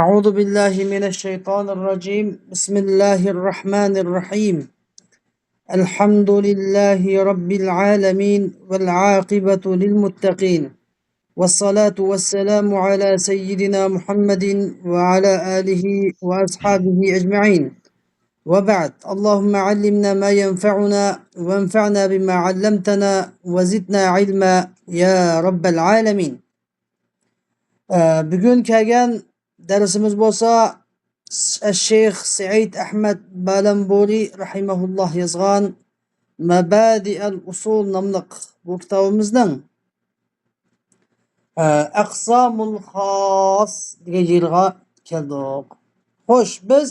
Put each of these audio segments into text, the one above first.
أعوذ بالله من الشيطان الرجيم بسم الله الرحمن الرحيم الحمد لله رب العالمين والعاقبة للمتقين والصلاة والسلام على سيدنا محمد وعلى آله وأصحابه أجمعين وبعد اللهم علمنا ما ينفعنا وانفعنا بما علمتنا وزدنا علما يا رب العالمين. Bugun kelgan darsimiz bo'lsa Sheyx Said Ahmad Balamburi rahimahulloh yozgan Mabadi'al Usul nomli bu kitobimizning Aqsamul Xos degan yerga keldik. Xo'sh, biz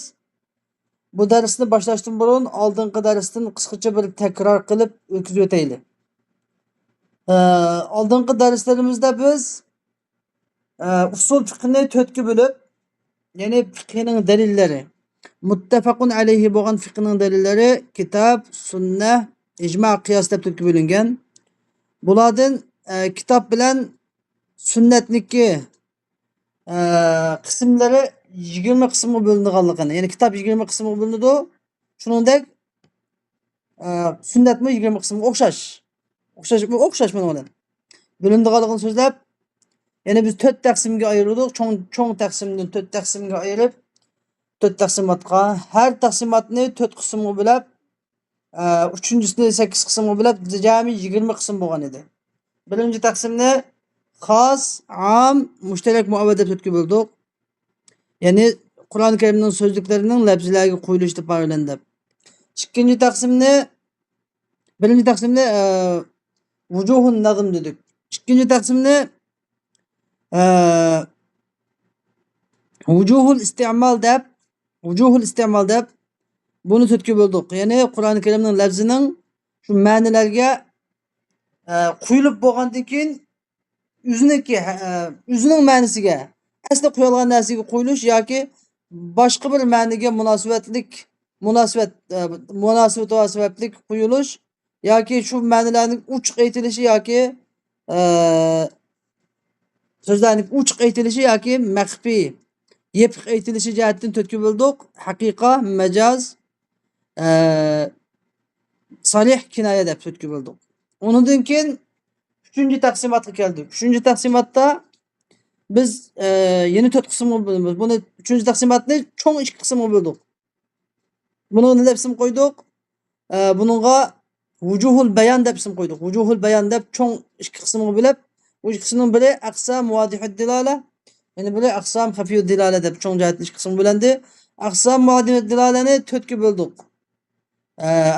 bu darsni boshlashdan burun oldingi darsdan qisqacha bir takror qilib o'tkazib o'taylik. Oldingi darslarimizda biz usul fiqhini 4 ga bo'lib, ya'ni fiqhning dalillari, muttafaqun alayhi bo'lgan fiqhning dalillari kitob, sunnah, ijmo, qiyos deb 4 ga bo'lingan. Bulardan kitob bilan sunnatniki qismlari 20 qismga bo'linganligini, ya'ni kitob 20 qismga bo'linadi. Shuningdek, sunnatmi 20 qismga o'xshash bilan bo'linganligini so'zlab, yani biz 4 taqsimga ayırdık. Çoğun taqsimdan 4 taqsimga ayırıp 4 taqsimatga, her taqsimatni 4 qismga bo'lib, üçüncüsini 8 qismga bo'lib, jami 20 qism bo'lgan edi. Birinchi taqsimni xos, am, mushtarak muavvat deb 4 ga bo'ldik. Ya'ni Qur'oni Karimning so'zliklarining lafzlariga qo'yilishi deb belgilanadi. Ikkinchi taqsimni birinchi taqsimni vujuhun nazm dedik. Ikkinchi taqsimni vujuhul istimal deb bunu 4 ga bo'ldik. Ya'ni Qur'oni Karimning lafzining shu ma'nolarga qo'yilib bo'lgandan keyin o'zining ma'nosiga, asli qo'yilgan narsaga qo'yilish yoki boshqa bir ma'noga munosabat sababli qo'yilish yoki shu ma'nolarning uchiq aytilishi yoki so'zlarning uchiq aytilishi yoki maxfiy, yepiq aytilishi jihatdan 4 ga bo'ldik. Haqiqa, majaz, salih, kinoya deb 4 ga bo'ldik. Undan keyin 3-chi taqsimotga keldik. 3-chi taqsimotda biz yana 4 qismga bo'lamiz. Buni 3-chi taqsimotni cho'ng 2 qismga bo'ldik. Buni nima deb ism qo'ydik? Buningga vujuhul bayon deb ism qo'ydik. Vujuhul bayon deb cho'ng 2 qismga bo'lib, bu qismning biri aqsam vodihud dilala, ya'ni biri aqsam xafiyud dilala deb cho'ng jihatli 2 qism bo'landi. Aqsam vodihud dilalani 4 ga bo'ldik.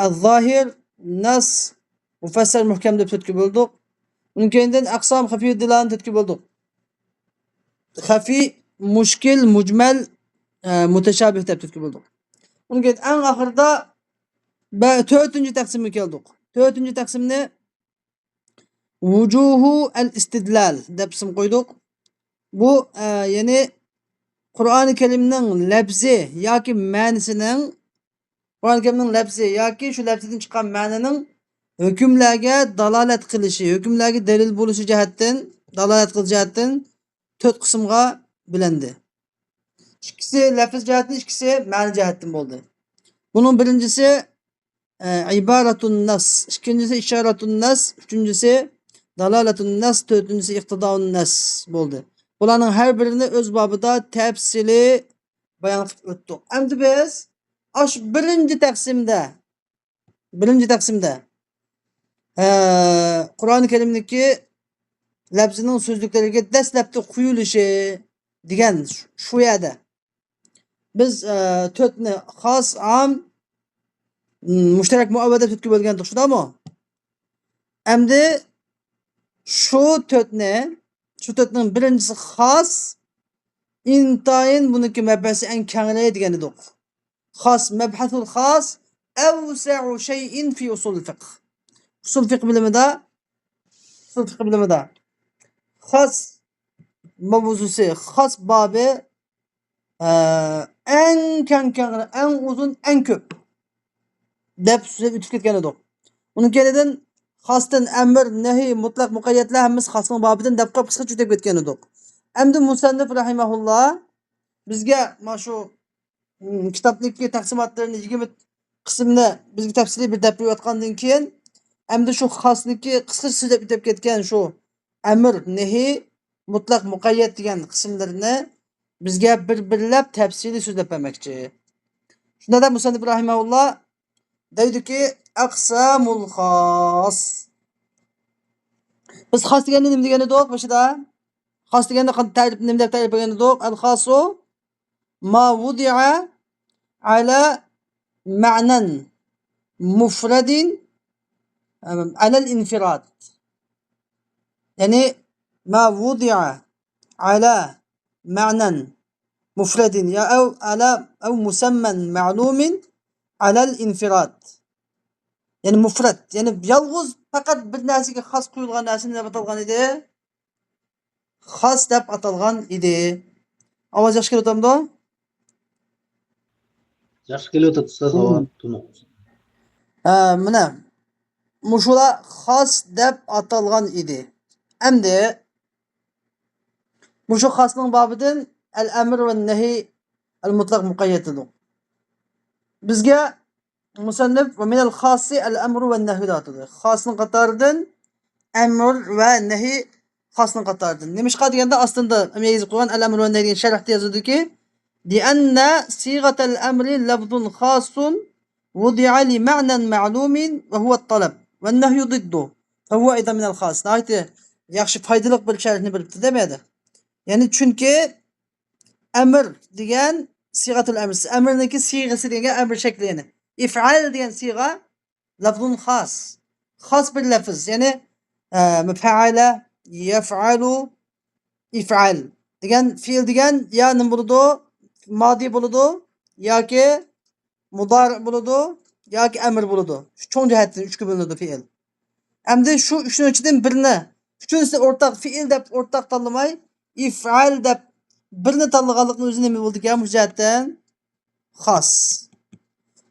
Az-zohir, nas, mufassal, muhkam deb 4 ga bo'ldik. Undan keyin aqsam xafiyud dilalani 4 ga bo'ldik. Xafi, mushkil, mujmal, mutashabih deb 4 ga bo'ldik. Undan keyin eng oxirida 4-chi taqsimga keldik. 4-chi taqsimni vujuhu al-istidlal deb ism qo'ydik. Bu ya'ni Qur'oni Karimning lafzi yoki ma'nosining, Qur'oni Karimning lafzi yoki shu lafzidan chiqqan ma'noning hukmlarga dalolat qilishi, hukmlarga dalil bo'lishi jihatdan, dalolat qilish jihatdan 4 qismga bo'lindi. Ikkisi lafz jihatdan, ikkisi ma'no jihatdan bo'ldi. Bunun birincisi ibaratun nas, ikincisi isharatun nas, üçüncüsü dalalatun nas, dördüncüsü iqtidaun nas bo'ldi. Bularning har birini o'z babida tafsili bayon qilib o'tdik. Endi biz shu birinchi taqsimda Qur'oni Karimniki lafzining so'zliklariga dastlabki quyilishi degan shu yerda biz 4ni xos, am, mushtarak muavvat deb 4 ga bo'lgandik, shundaymi? Endi shu 4ning birinchisi xos, intayin buniki mabhasi eng kengroq degan edik. Xos, mabhasul xos awsa'u shay'in fi usul fiqh. Usul fiqh bilimida xos mavzusi, xos bobi eng keng, eng uzun, eng ko'p deb o'tib ketgan edik. Undan keyin xosdan amr, nahiy, mutlaq, muqayyatlar hammasi xosning bobidan deb qisqacha o'tib ketgan edik. Endi musannif rahimahulloh bizga mana shu kitobdagi taqsimotlarni 20 qismni bizga tafsiliy bir deb berayotgandan keyin endi shu xosniki qisqa so'zlab bitib ketgan shu amr, nahi, mutlaq, muqayyat degan qismlarini bizga bir-birlab tafsiliy so'zlab bermoqchi. Shunda da Musannif rahimahulloh deydiki aqsamul xos. Biz xos deganda nima degani edik boshida? Xos deganda ta'rif nima deb ta'rif bergan edik? Al xosu ma wudi'a ala ma'nan mufradin ala al-infirad. Yani ma wudi'a ala ma'nan mufradin ya أو مسمى معلوم على الانفراد. Yani mufrad. Yani yalğız fakat bir narsaga xos qo'yilgan narsa deb atalgan edi. Xos deb atalgan edi. Ovoz yaxshi kelyaptimi? Yaxshi kelyapti ustoz, havo tunuq. Mana mushular xos deb atalgan edi. Endi mushu xosning bobidan al-amr va nahi al-mutlaq muqayyatidir. Bizga musannif va min al-xossi al-amr va nahi deydi. Xosning qatoridan amr va nahi xosning qatoridan. Nimishqa deganda aslında yozib qo'ygan al-amr va nahi degan sharhda yozildiki لأن صيغة الأمر لفظ خاص وضع لمعنى معلوم وهو الطلب والنهي ضده فهو أيضا من الخاص. Nahayeti yaxshi foydali bir sharhni bilibdi demedi. Yani çünkü emir degan sigatul emr. Emirniki sigası degan emir şekli yani. İf'al degan siga lafzun khas. Khas bir lafız. Yani müfeale, yef'alu, if'al. Degan fiil degan ya nim buludu, madi buludu, yoki mudari buludu, yoki emir buludu. Şu çoğun cihetden 3 bölünüdü fiil. Endi şu üçünün içinden birini, üçüncüsü ortak fiil deb ortak tanlamay, if'al deb birini tanlaganlıkның özü nima bo'ldi ekan bu jihatdan? Xos.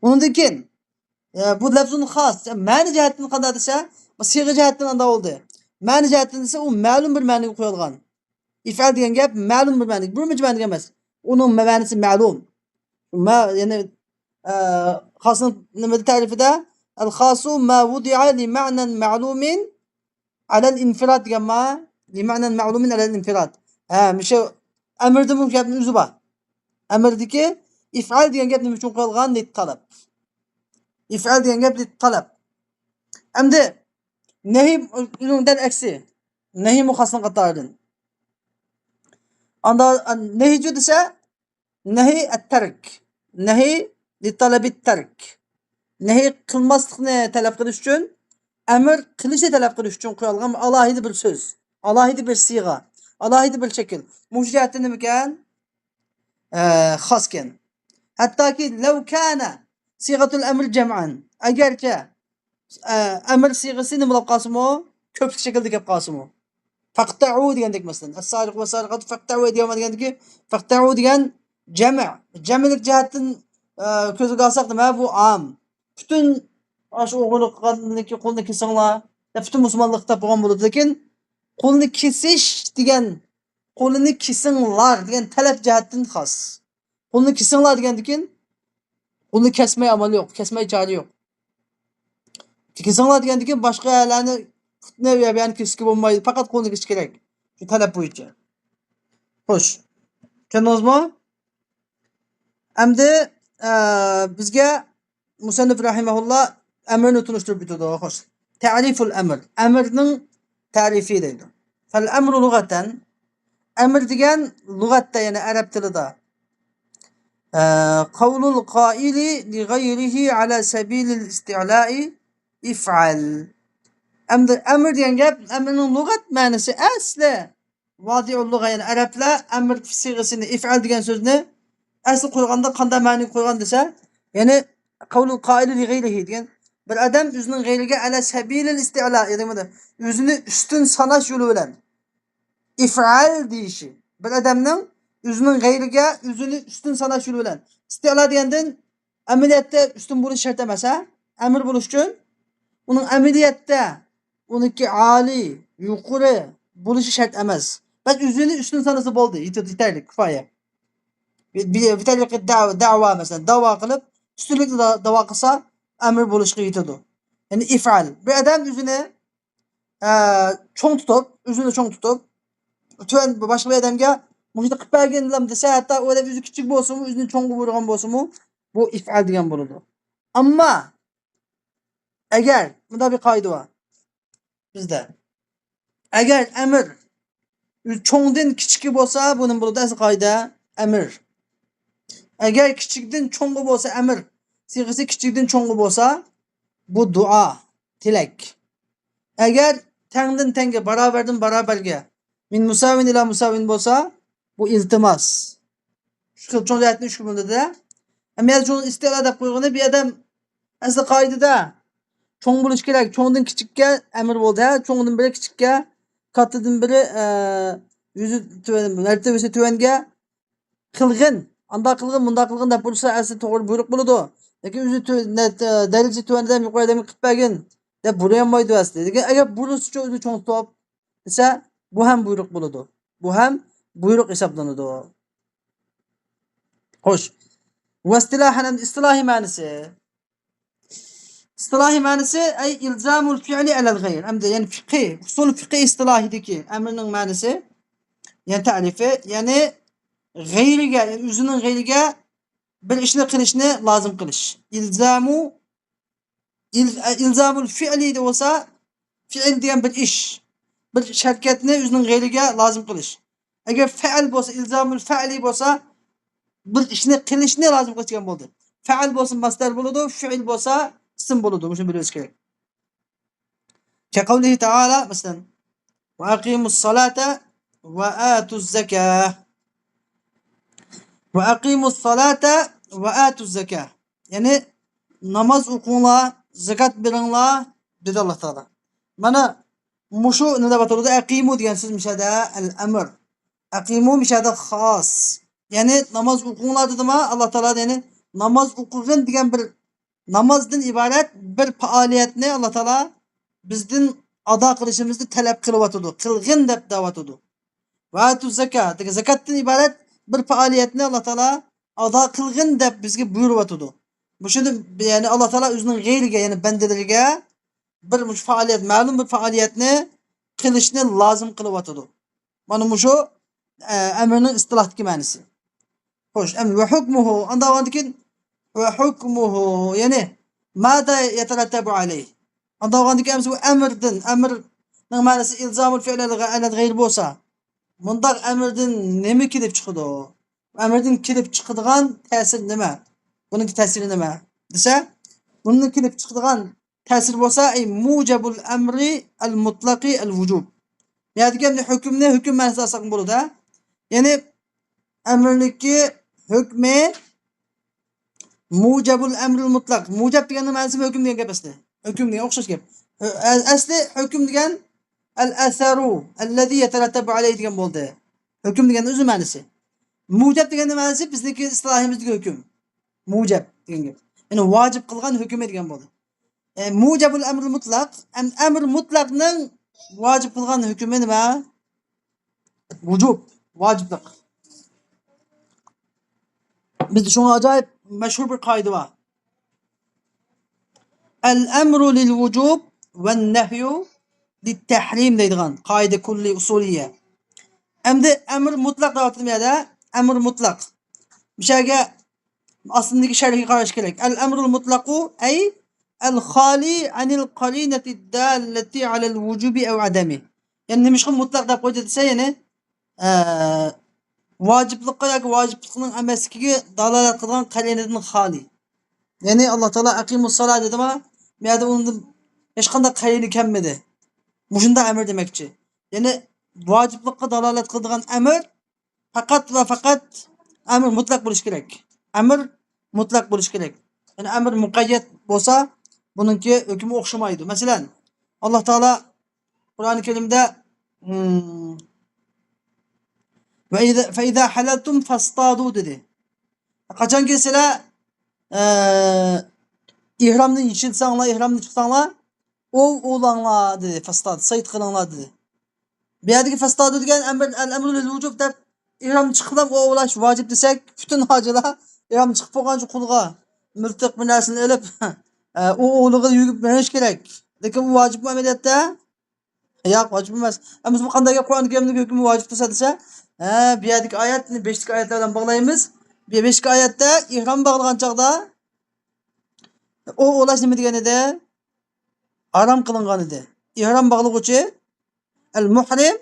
Undan keyin bu lafzun xos, ma'ni jihatdan qanday desa, siga jihatdan anda bo'ldi. Ma'ni jihatdan desa u ma'lum bir ma'noga qo'yilgan. İf'al degan gap ma'lum bir ma'noga, bir ma'noga emas. Uning ma'nosi ma'lum. Yani xosning nima ta'rifida al-xosu ma wudi'a li ma'nan ma'lumin ala al-infirad degan ma li ma'nan ma'lumin ala al-infirad. Misha emirde bu gapning o'zi bor. Emirdeki if'al degan gap nima uchun qo'yilgan deydi talab. İf'al degan gap deydi talab. Endi nahi undan aksi. Nahi muxassan qatoridan. Anda nahi desa nahi at-tark. Nahi li talabi at-tark. Nahi qilmaslikni talab qilish uchun, emir qilishni talab qilish uchun qo'yilgan alohida bir so'z, alohida bir siga, alohida bir shakl. Bu jihatdan nima ekan? Xos ekan. Hattoki law kana sigatul amr jam'an. Agarcha amr sigasi nima bo'lib qolsa-mu, ko'plik shaklda kelib qolsa-mu. Faqta'u degandek masalan, as-sariq va sariqatu faqta'u degandiki, faqta'u degan jam'. Jam'lik jihatdan ko'zga olsak nima bu am. Bütün aşı o'g'illikniki qo'lni kesinglar, bütün musulmonlikda bo'lgan bo'ladi, lekin qo'lni kesish degan qo'lini kesinglar degan talab jihatdan xos. Qo'lni kesinglar degandan qo'lni kesmay amal yo'q, kesmay chora yo'q. Kesinglar degandan keyin boshqalarni fitna va bayon kesishga bo'lmaydi, faqat qo'lni kesish kerak. Shu talab bo'yicha. Xo'sh. Tushundingizmi? Endi bizga Musannif rahimahullah emrini tunuşturup bitirdi. Hoş. Ta'riful emr. Emrning ta'rifi deydi. Fal emru lugatan emr degan lug'atda yani arab tilida qavlul qaili li g'ayrihi ala sabilil isti'la'i if'al. Endi emr degan gap emrning lug'at ma'nosi asli vadi'ul lug'a yani arablar emr sigasini if'al degan so'zni asli qo'yganda qanday ma'no qo'ygan desa, yani qavlul qaili li g'ayrihi degan bir adam o'zining g'ayriga ala sabilil isti'la yani o'zini ustun sanash yo'li bilan if'al deyishi. Bir odamning o'zining g'ayriga o'zini ustun sanash yo'li bilan. Isti'la degandan amaliyotda ustun bo'lish shart emas, amr bo'lish uchun uning amaliyotda uniki oliy, yuqori bo'lishi shart emas. Bas o'zini ustun sanasi bo'ldi, yetarli, kifoya. Bir tariqi da'va mesela dava kılıp üstünlükle dava kılsa emir buluşku yitidu. Yani if'al. Bir adam yüzüne çoğun tutup, yüzünü çoğun tutup tüven başka bir adamga muhita qilib bergandim desa, hatta o adam yüzü kichik bo'lsin-mu, o'zini cho'ng qilib urgan bo'lsin-mu, bu if'al degan bo'ladi. Ammo agar bunda bir qoida bor bizda. Agar amr cho'ngdan kichik bo'lsa, buning bo'ladi asl qoida amr. Agar kichikdan cho'ng bo'lsa amr, siyg'asi kichikdan cho'ng bo'lsa, bu duo, tilak. Agar tangdan tanga, barobardan barobarga, min musavin ila musavin bo'lsa, bu iltimos. Shu xil cho'ng jihatni 3 xil bo'ladi-da. Ammo cho'ng istila deb qo'yganda bir odam asli qoidada cho'ng bo'lish kerak. Cho'ngdan kichikka amr bo'ldi, ha. Cho'ngdan biri kichikka, kattadan biri yuzi tuvan, martabasi tuvanga qilg'in, anda qilg'in, bunda qilg'in deb bo'lsa asli to'g'ri buyruq bo'ladi. Lekin o'zi darajasi tuvandan yuqoridan qilib bergin deb bo'lmaydi asli. Lekin agar burus uchun o'zini cho'ng tutib desa, bu ham buyruq bo'ladi. Bu ham buyruq hisoblanadi. Xo'sh. Va istilohi ma'nosi. İstilahi ma'nosi ay ilzamul fi'li alal g'ayr. Hamda yani fiqh, usul fiqh istilahidagi amrning ma'nosi, yani ta'rifi, yani g'ayriga, yani o'zining g'ayriga bir ishni qilishni lozim qilish. İlzamul fi'li bo'lsa, fi'l degan bir ish, bir harakatni o'zining g'ayriga lozim qilish. Agar fa'l bo'lsa, ilzamul fa'li bo'lsa, bir ishni qilishni lozim qilgan bo'ldi. Fa'l bo'lsa masdar bo'ladi, fi'l bo'lsa ism bo'ladi. Shuni biliriz kerak. Kaqavlihi ta'ala masalan va aqimus salata va atuz zakah. Va aqimus salata va atuz zakah. Yani namaz o'qinglar, zakat beringlar dedi Alloh taolo. Mana mushu nima bo'ladi? Aqimu degan so'z mishada al-amr. Aqimu mishada xos. Yani namaz o'qinglar dedimi? Alloh taolo yani namaz o'qig'in degan bir namazdan iborat bir faoliyatni Alloh taolo bizdan ado qilishimizni talab qilyotidi. Qilg'in deb da'vatidi. Va atu zakat, zakatdan iborat bir faoliyatni Alloh taolo ado qilg'in deb bizga buyuryotidi. Bu shuni yani Alloh taolo o'zining g'ayriga, yani bandalariga bir faoliyat, ma'lum bir faoliyatni qilishni lozim qilyotidi. Mana shu amrning istilohdagi ma'nosi. Xo'sh, va hukmuhu, unda o'ndikin va hukmuhu, yani mada yatarattabu alayh. Unda o'ndikin amsi bu amrdan, amrning ma'nosi ilzamul fi'l ala g'ayr bo'lsa, bundaq amrdan nima kelib chiqadi? Amrdan kelib chiqadigan ta'sir nima? Buning ta'siri nima? Desa, bunning kelib chiqadigan ta'sir bo'lsa, ay mujabul amri al-mutlaqi al-wujub. Yani hukmni hukm ma'nosida olsak bo'ladi. Yani amrniki hukmi mujabul amrul mutlaq. Mujab degan ma'nosi hukm degan gap asli. Hukm degan o'xshash gap. Asli hukm degan al-asaru allazi yatarattabu alayhi degan bo'ldi. Hukm degan o'zi ma'nosi. Mujab degan ma'nosi bizniki istilohimizdagi hukm. Mujab degan gap. Yani vojib qilgan hukm degan bo'ldi. Mujabul amrul mutlaq, amr mutlaqning vojib qilgan hukmi nima? Vujub, vojiblik. Bizda shunga ajoyib mashhur bir qoida bor. Al-amru lil wujub wan nahyu lit tahrim deydigan qoida kulli usuliyya. Endi amr mutlaq deb aytilmaydi, amr mutlaq. Mishaga aslindagi sharhiga qarash kerak. Al-amrul mutlaqu ay al-khali anil qarinati dallati ala al-wujubi aw adami. Yani nima mutlaq deb qo'ydi desa, yani vojiblikqa yoki vojiblikning emasligiga dalolat qilgan qarinadan xoli. Yani Alloh taolo aqimus salat dedimi? Bu yerda undan hech qanday qarina kelmadi. Mushunda amr demakchi. Yani vojiblikqa dalolat qiladigan amr faqat va faqat amr mutlaq bo'lish kerak. Amr mutlaq bo'lish kerak. Yani amr muqayyad bo'lsa, buningki hukmi o'xshamaydi. Masalan, Alloh taolo Qur'oni Karimda fa iza halaltum fastadu dedi. Qachonki sizlar ihromni yechilsanglar, ihromni chiqsanglar, o'langlar dedi. Fastad, sayd qilinglar dedi. Bu yerdagi fastadu degan amr al-amru lil wujub deb ihram chiqib ovlash vojib desak, bütün hojilar ihram chiqib bo'lgan qulga miltiq bir narsani ilib u o'g'liga yugib berish kerak. Lekin bu vojibmi amaliyotda? Yo'q, vojib emas. Biz bu qanday Qur'on Karimning hukmi vojib desa, bu yerdagi oyatni 5-ki oyatlar bilan bog'laymiz. Bu 5-ki oyatda ihrom bog'lagan chaqda o o'lash nima degan edi? Harom qilingan edi. İhram bog'lovchi al-muhrim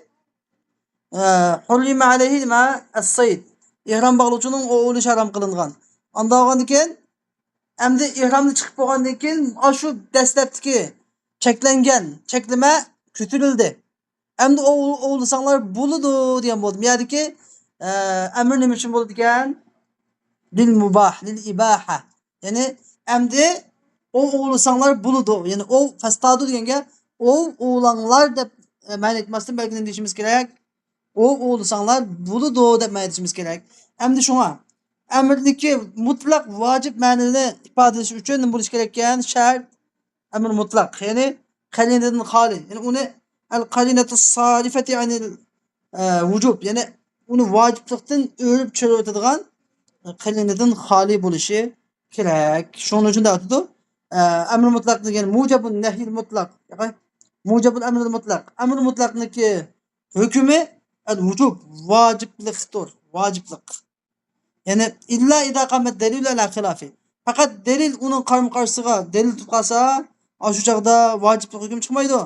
hurrima alayhi ma as-sayd. İhram bog'lovchining o o'lish harom qilingan. Anda olgandan keyin endi ihromni chiqib bo'lgandan keyin shu dastlabki cheklangan cheklama ko'tarildi. Endi o'g'ilsanglar bo'ladi degan bo'ldi. Bu yerdagi amr nima uchun bo'ldi ekan? Lil mubah, lil ibaha. Ya'ni endi o'g'ilsanglar bo'ladi. Ya'ni o fastadu deganga o'g'langlar deb ma'no etmasdan balki nima deyishimiz kerak? O'g'ilsanglar bo'ladi deb ma'no etishimiz kerak. Endi shunga amrdagi mutlaq vojib ma'nini ifodalash uchun nima bo'lish kerak ekan? Shart amr mutlaq. Ya'ni qalinadan xoli. Ya'ni uni al-qalinatu sarifati anil vujub. Ya'ni uni vojiblikdan o'rib chiqarib o'tadigan qalinadan xoli bo'lishi kerak. Shuning uchun aytdi. Amr mutlaq degan mujabun nahyil mutlaq. Mujabul amr mutlaq. Amr mutlaqniki hukmi al-vujub, vojiblikdir. Vojiblik. Yani illa ida qamat delil ala xilafi. Faqat delil uning qarama-qarshisiga delil tutib qolsa, shu chaqda vojiblik hukm chiqmaydi.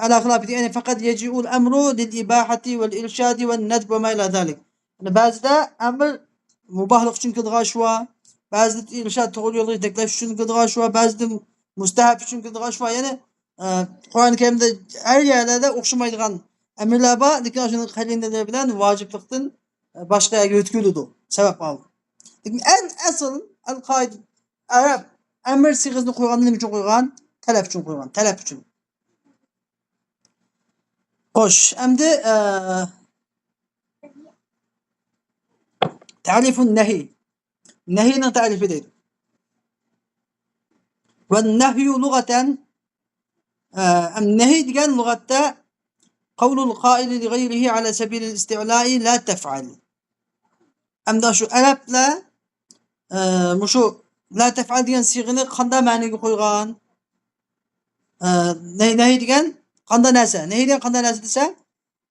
Ala xilafi ya'ni faqat yaji'ul amru lil ibahati wal irshadi wan nadb va ma ila zalik. Yani ba'zida amr mubahlik uchun qildigan shu, ba'zida irshad to'g'ri yo'lga yetaklash uchun qildigan shu, ba'zida mustahab uchun qildigan shu. Ya'ni Qur'on Karimda har yerlarda o'xshamaydigan amirlar bor, lekin shuni qalindalar bilan vojiblikdan boshqa yerga o'tkaziladi. Sebep al. En asıl al-qaid Arap emir sigasını koygan nima uchun qo'ygan? Talab uchun qo'ygan. Talab uchun. Xo'sh, endi ta'rifun nahi. Nahiyning ta'rifi deydi. Ve nahyu lugatan nahi degan lug'atda qawlul qaili li ghayrihi ala sabil al-isti'la'i la taf'al. Endi shu arablar mushu la taf'al degan siyg'ini qanday ma'noga qo'ygan? Nahi degan qanday narsa? Nahi degan qanday narsa desa,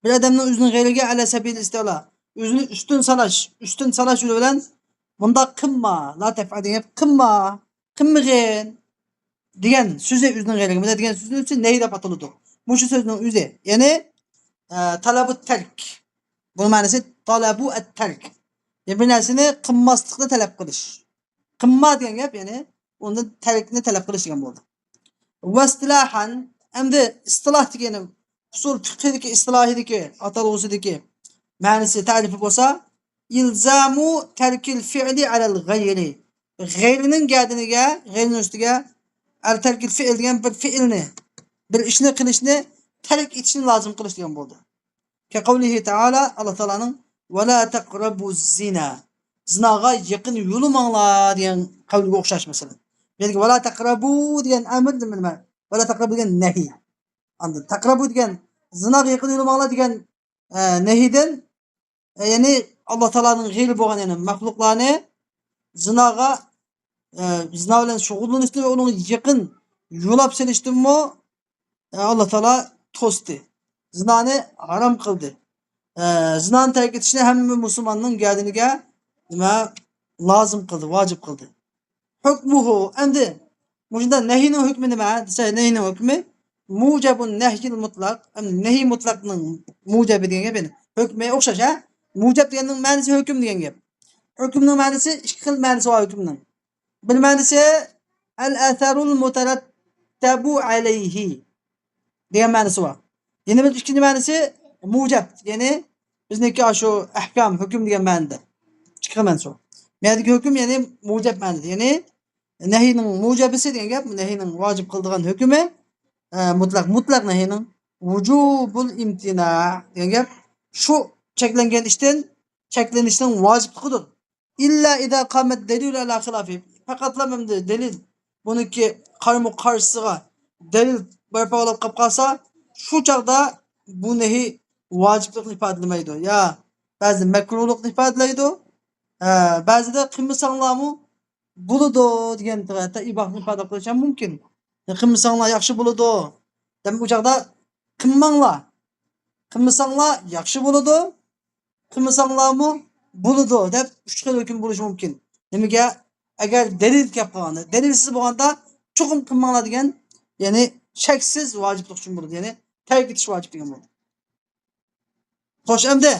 bir odamning o'zining g'ayriga ala sabil istila, o'zini ustun salash yo'li bilan bunda qilma, la taf'al degan qilmag'in degan so'zi o'zining g'ayriga, bunda degan so'zni uchun nahi deb ataladi. Bu shu so'zning o'zi. Ya'ni talabut tark. Bu ma'nosi talabu at-tark. Bir narsani qilmaslikni talab qilish. Qilma degan gap, ya'ni unda tarkni talab qilish degan bo'ldi. Vastilahan endi istiloh degani usul fiqhidagi istilohidagi atalg'usidagi ma'nosi ta'rifi bo'lsa, ilzamu tarkil fi'li alal g'ayri. G'ayrining gardiniga, g'ayrining ustiga al tarkil fi'l degan bir fi'lni, bir ishni qilishni tark etishni lozim qilish degan bo'ldi. Ka qavlihi ta'ala, Alloh taolaning va la taqrabuz zina. Zinaga yaqin yo'lamanglar degan qavliga o'xshash masalan. Belki va la taqrabu degan amr nima? Va la taqrabu degan nahiy. Endi taqrabu degan zinaga yaqin yo'lamanglar degan nahidan ya'ni Alloh taolaning g'ayri bo'lgan ya'ni maxluqlarni zinaga zina bilan shug'ullanishni va uning yaqin yo'lab selishdimi Alloh taolo to'sdi. Zinani harom qildi. Zinani tark etishni hamma musulmonning gardiniga nima lozim qildi, vojib qildi. Hukmuhu endi bunda nahiyning hukmi nima? Desa nahiyning hukmi mujabun nahyil mutlaq. Nahiy mutlaqning mujabi degan gap. Hukmi o'xshash, ha? Mujab deganning ma'nosi hukm degan gap. Hukmning ma'nosi ikki xil ma'nosi bor hukmning. Bir ma'nosi al-atharul mutarattabu alayhi degan ma'nosi bor. Yana bir ikkinchi ma'nosi mujab, ya'ni bizniki shu ahkam, hukm degan ma'noda. Ikki xil ma'nosi bor. Ma'nodagi hukm ya'ni mujab ma'noda, ya'ni nahiyning mujabisi degan gap, nahiyning vojib qildigan hukmi mutlaq nahiyning vujubul imtina degan gap shu cheklangan ishdan cheklanishning vojibligidir. İlla ida qamat delil ala xilafi. Faqatlam endi delil buniki qarama-qarshisiga delil barpo qilib qolsa, shu chaqda bu nahiy vojiblikni ifodalamaydi. Ya Ba'zi makruhlikni ifodalaydi. Ba'zida qilmasanglarmi bo'ladi degan tarafda ibohni ifoda qilish ham mumkin. Qilmasanglar yaxshi bo'ladi. Demak bu chaqda qilmanglar. Qilmasanglar yaxshi bo'ladi. Qilmasanglarmi bo'ladi deb uch xil hukm bo'lishi mumkin. Nimaga? Agar dalil kelib qolganda, dalilsiz bo'lganda cho'qim qilmanglar degan, ya'ni shaksiz vojiblik uchun bo'ladi. Ya'ni tark etish vojib degan bo'ladi. Xo'sh, endi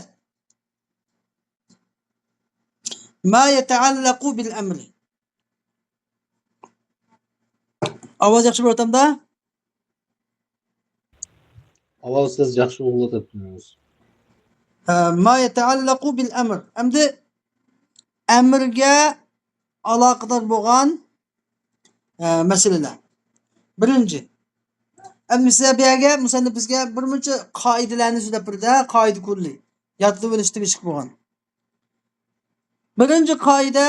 ma yata'allaqu bil amri. Ovoz yaxshi bo'latamda? Avval siz yaxshi o'g'latib turibsiz. Ma yata'allaqu bil amr. Endi amrga aloqador bo'lgan masalalar. Birinchi, misrabiyaga musannif bizga birmuncha qoidalarni so'zlab berdi, qoida kulli. Yodlab olish tegishli bo'lgan. Birinchi qoida,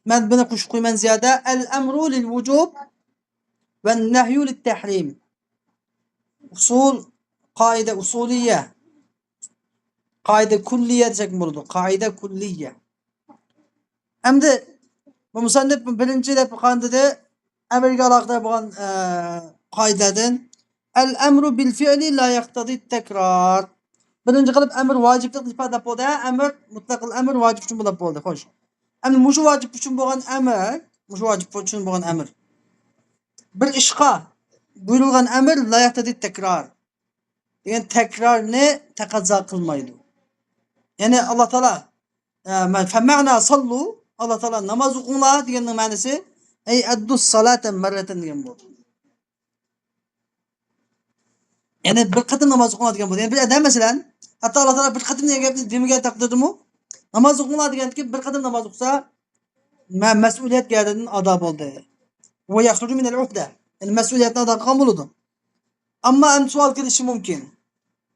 men buni qo'shib qo'yman ziyoda, al-amru lil wujub va an-nahyu lit tahrim. Usul qoida usuliyya. Qoida kulliyya desak bo'ladi. Qoida kulliyya. Endi bu musannif birinchi deb qandida amrga aloqador bo'lgan qoidadan al-amru bil fi'li la yaqtadi at-takrar. Birinchi qilib amr vojiblik ifodalab bo'ldi. Amr mutlaqil amr vojib uchun bo'lib bo'ldi. Xo'sh. Endi mushu vojib uchun bo'lgan amr, mushu vojib uchun bo'lgan amr. Bir ishqa buyurilgan amr la yaqtadi at-takrar. Yani tekrarni taqozo qilmaydi. Ya'ni Alloh taolo fa ma'na sallu, Alloh taolo namoz o'qinglar deganning ma'nosi ay addus salatan marratan degan bo'ldi. Ya'ni bir qatim namoz o'qinglar degan bo'ldi. Ya'ni bir odam masalan, hatto Alloh taolo bir qatim degan gapni demagan taqdirdimi? Namoz o'qinglar deganki bir qatim namoz o'qsa, mas'uliyat gardidan ado bo'ldi. Va yakhruju min al-uhda. Yani mas'uliyatni ado qilgan bo'ladi. Ammo ham savol kelishi mumkin.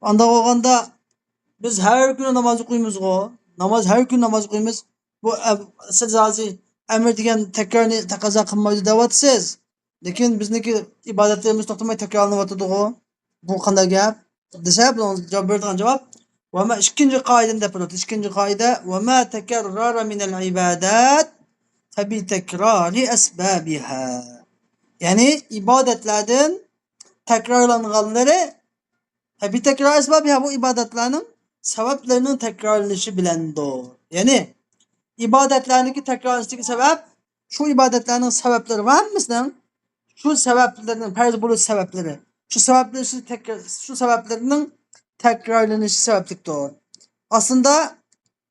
Anda bo'lganda biz har kuni namoz o'qiymiz-ku. Namoz har kun namoz o'qiymiz. Bu siz hozir amr degan takrorni taqozo qilmaydi deyapsiz. Lekin bizniki ibodatlarimiz to'xtamay takrorlanyotadi-ku. Bu qanday gap? Desa, bunga javob beradigan javob va ma ikkinchi qoidani deb turibdi. Ikkinchi qoida va ma takarrara min al-ibadat fa bi takrari asbabiha. Ya'ni ibodatlardan takrorlanganlari bi takror asbabiha bu ibodatlarning sabablarining takrorlanishi bilandir. Ya'ni ibodatlarniki takrorlanishiga sabab shu ibodatlarning sabablari va hammasining shu sabablarning farz bo'lish sabablari. Şu sebeplerinin tekrarlanışı sebepliktir. Aslında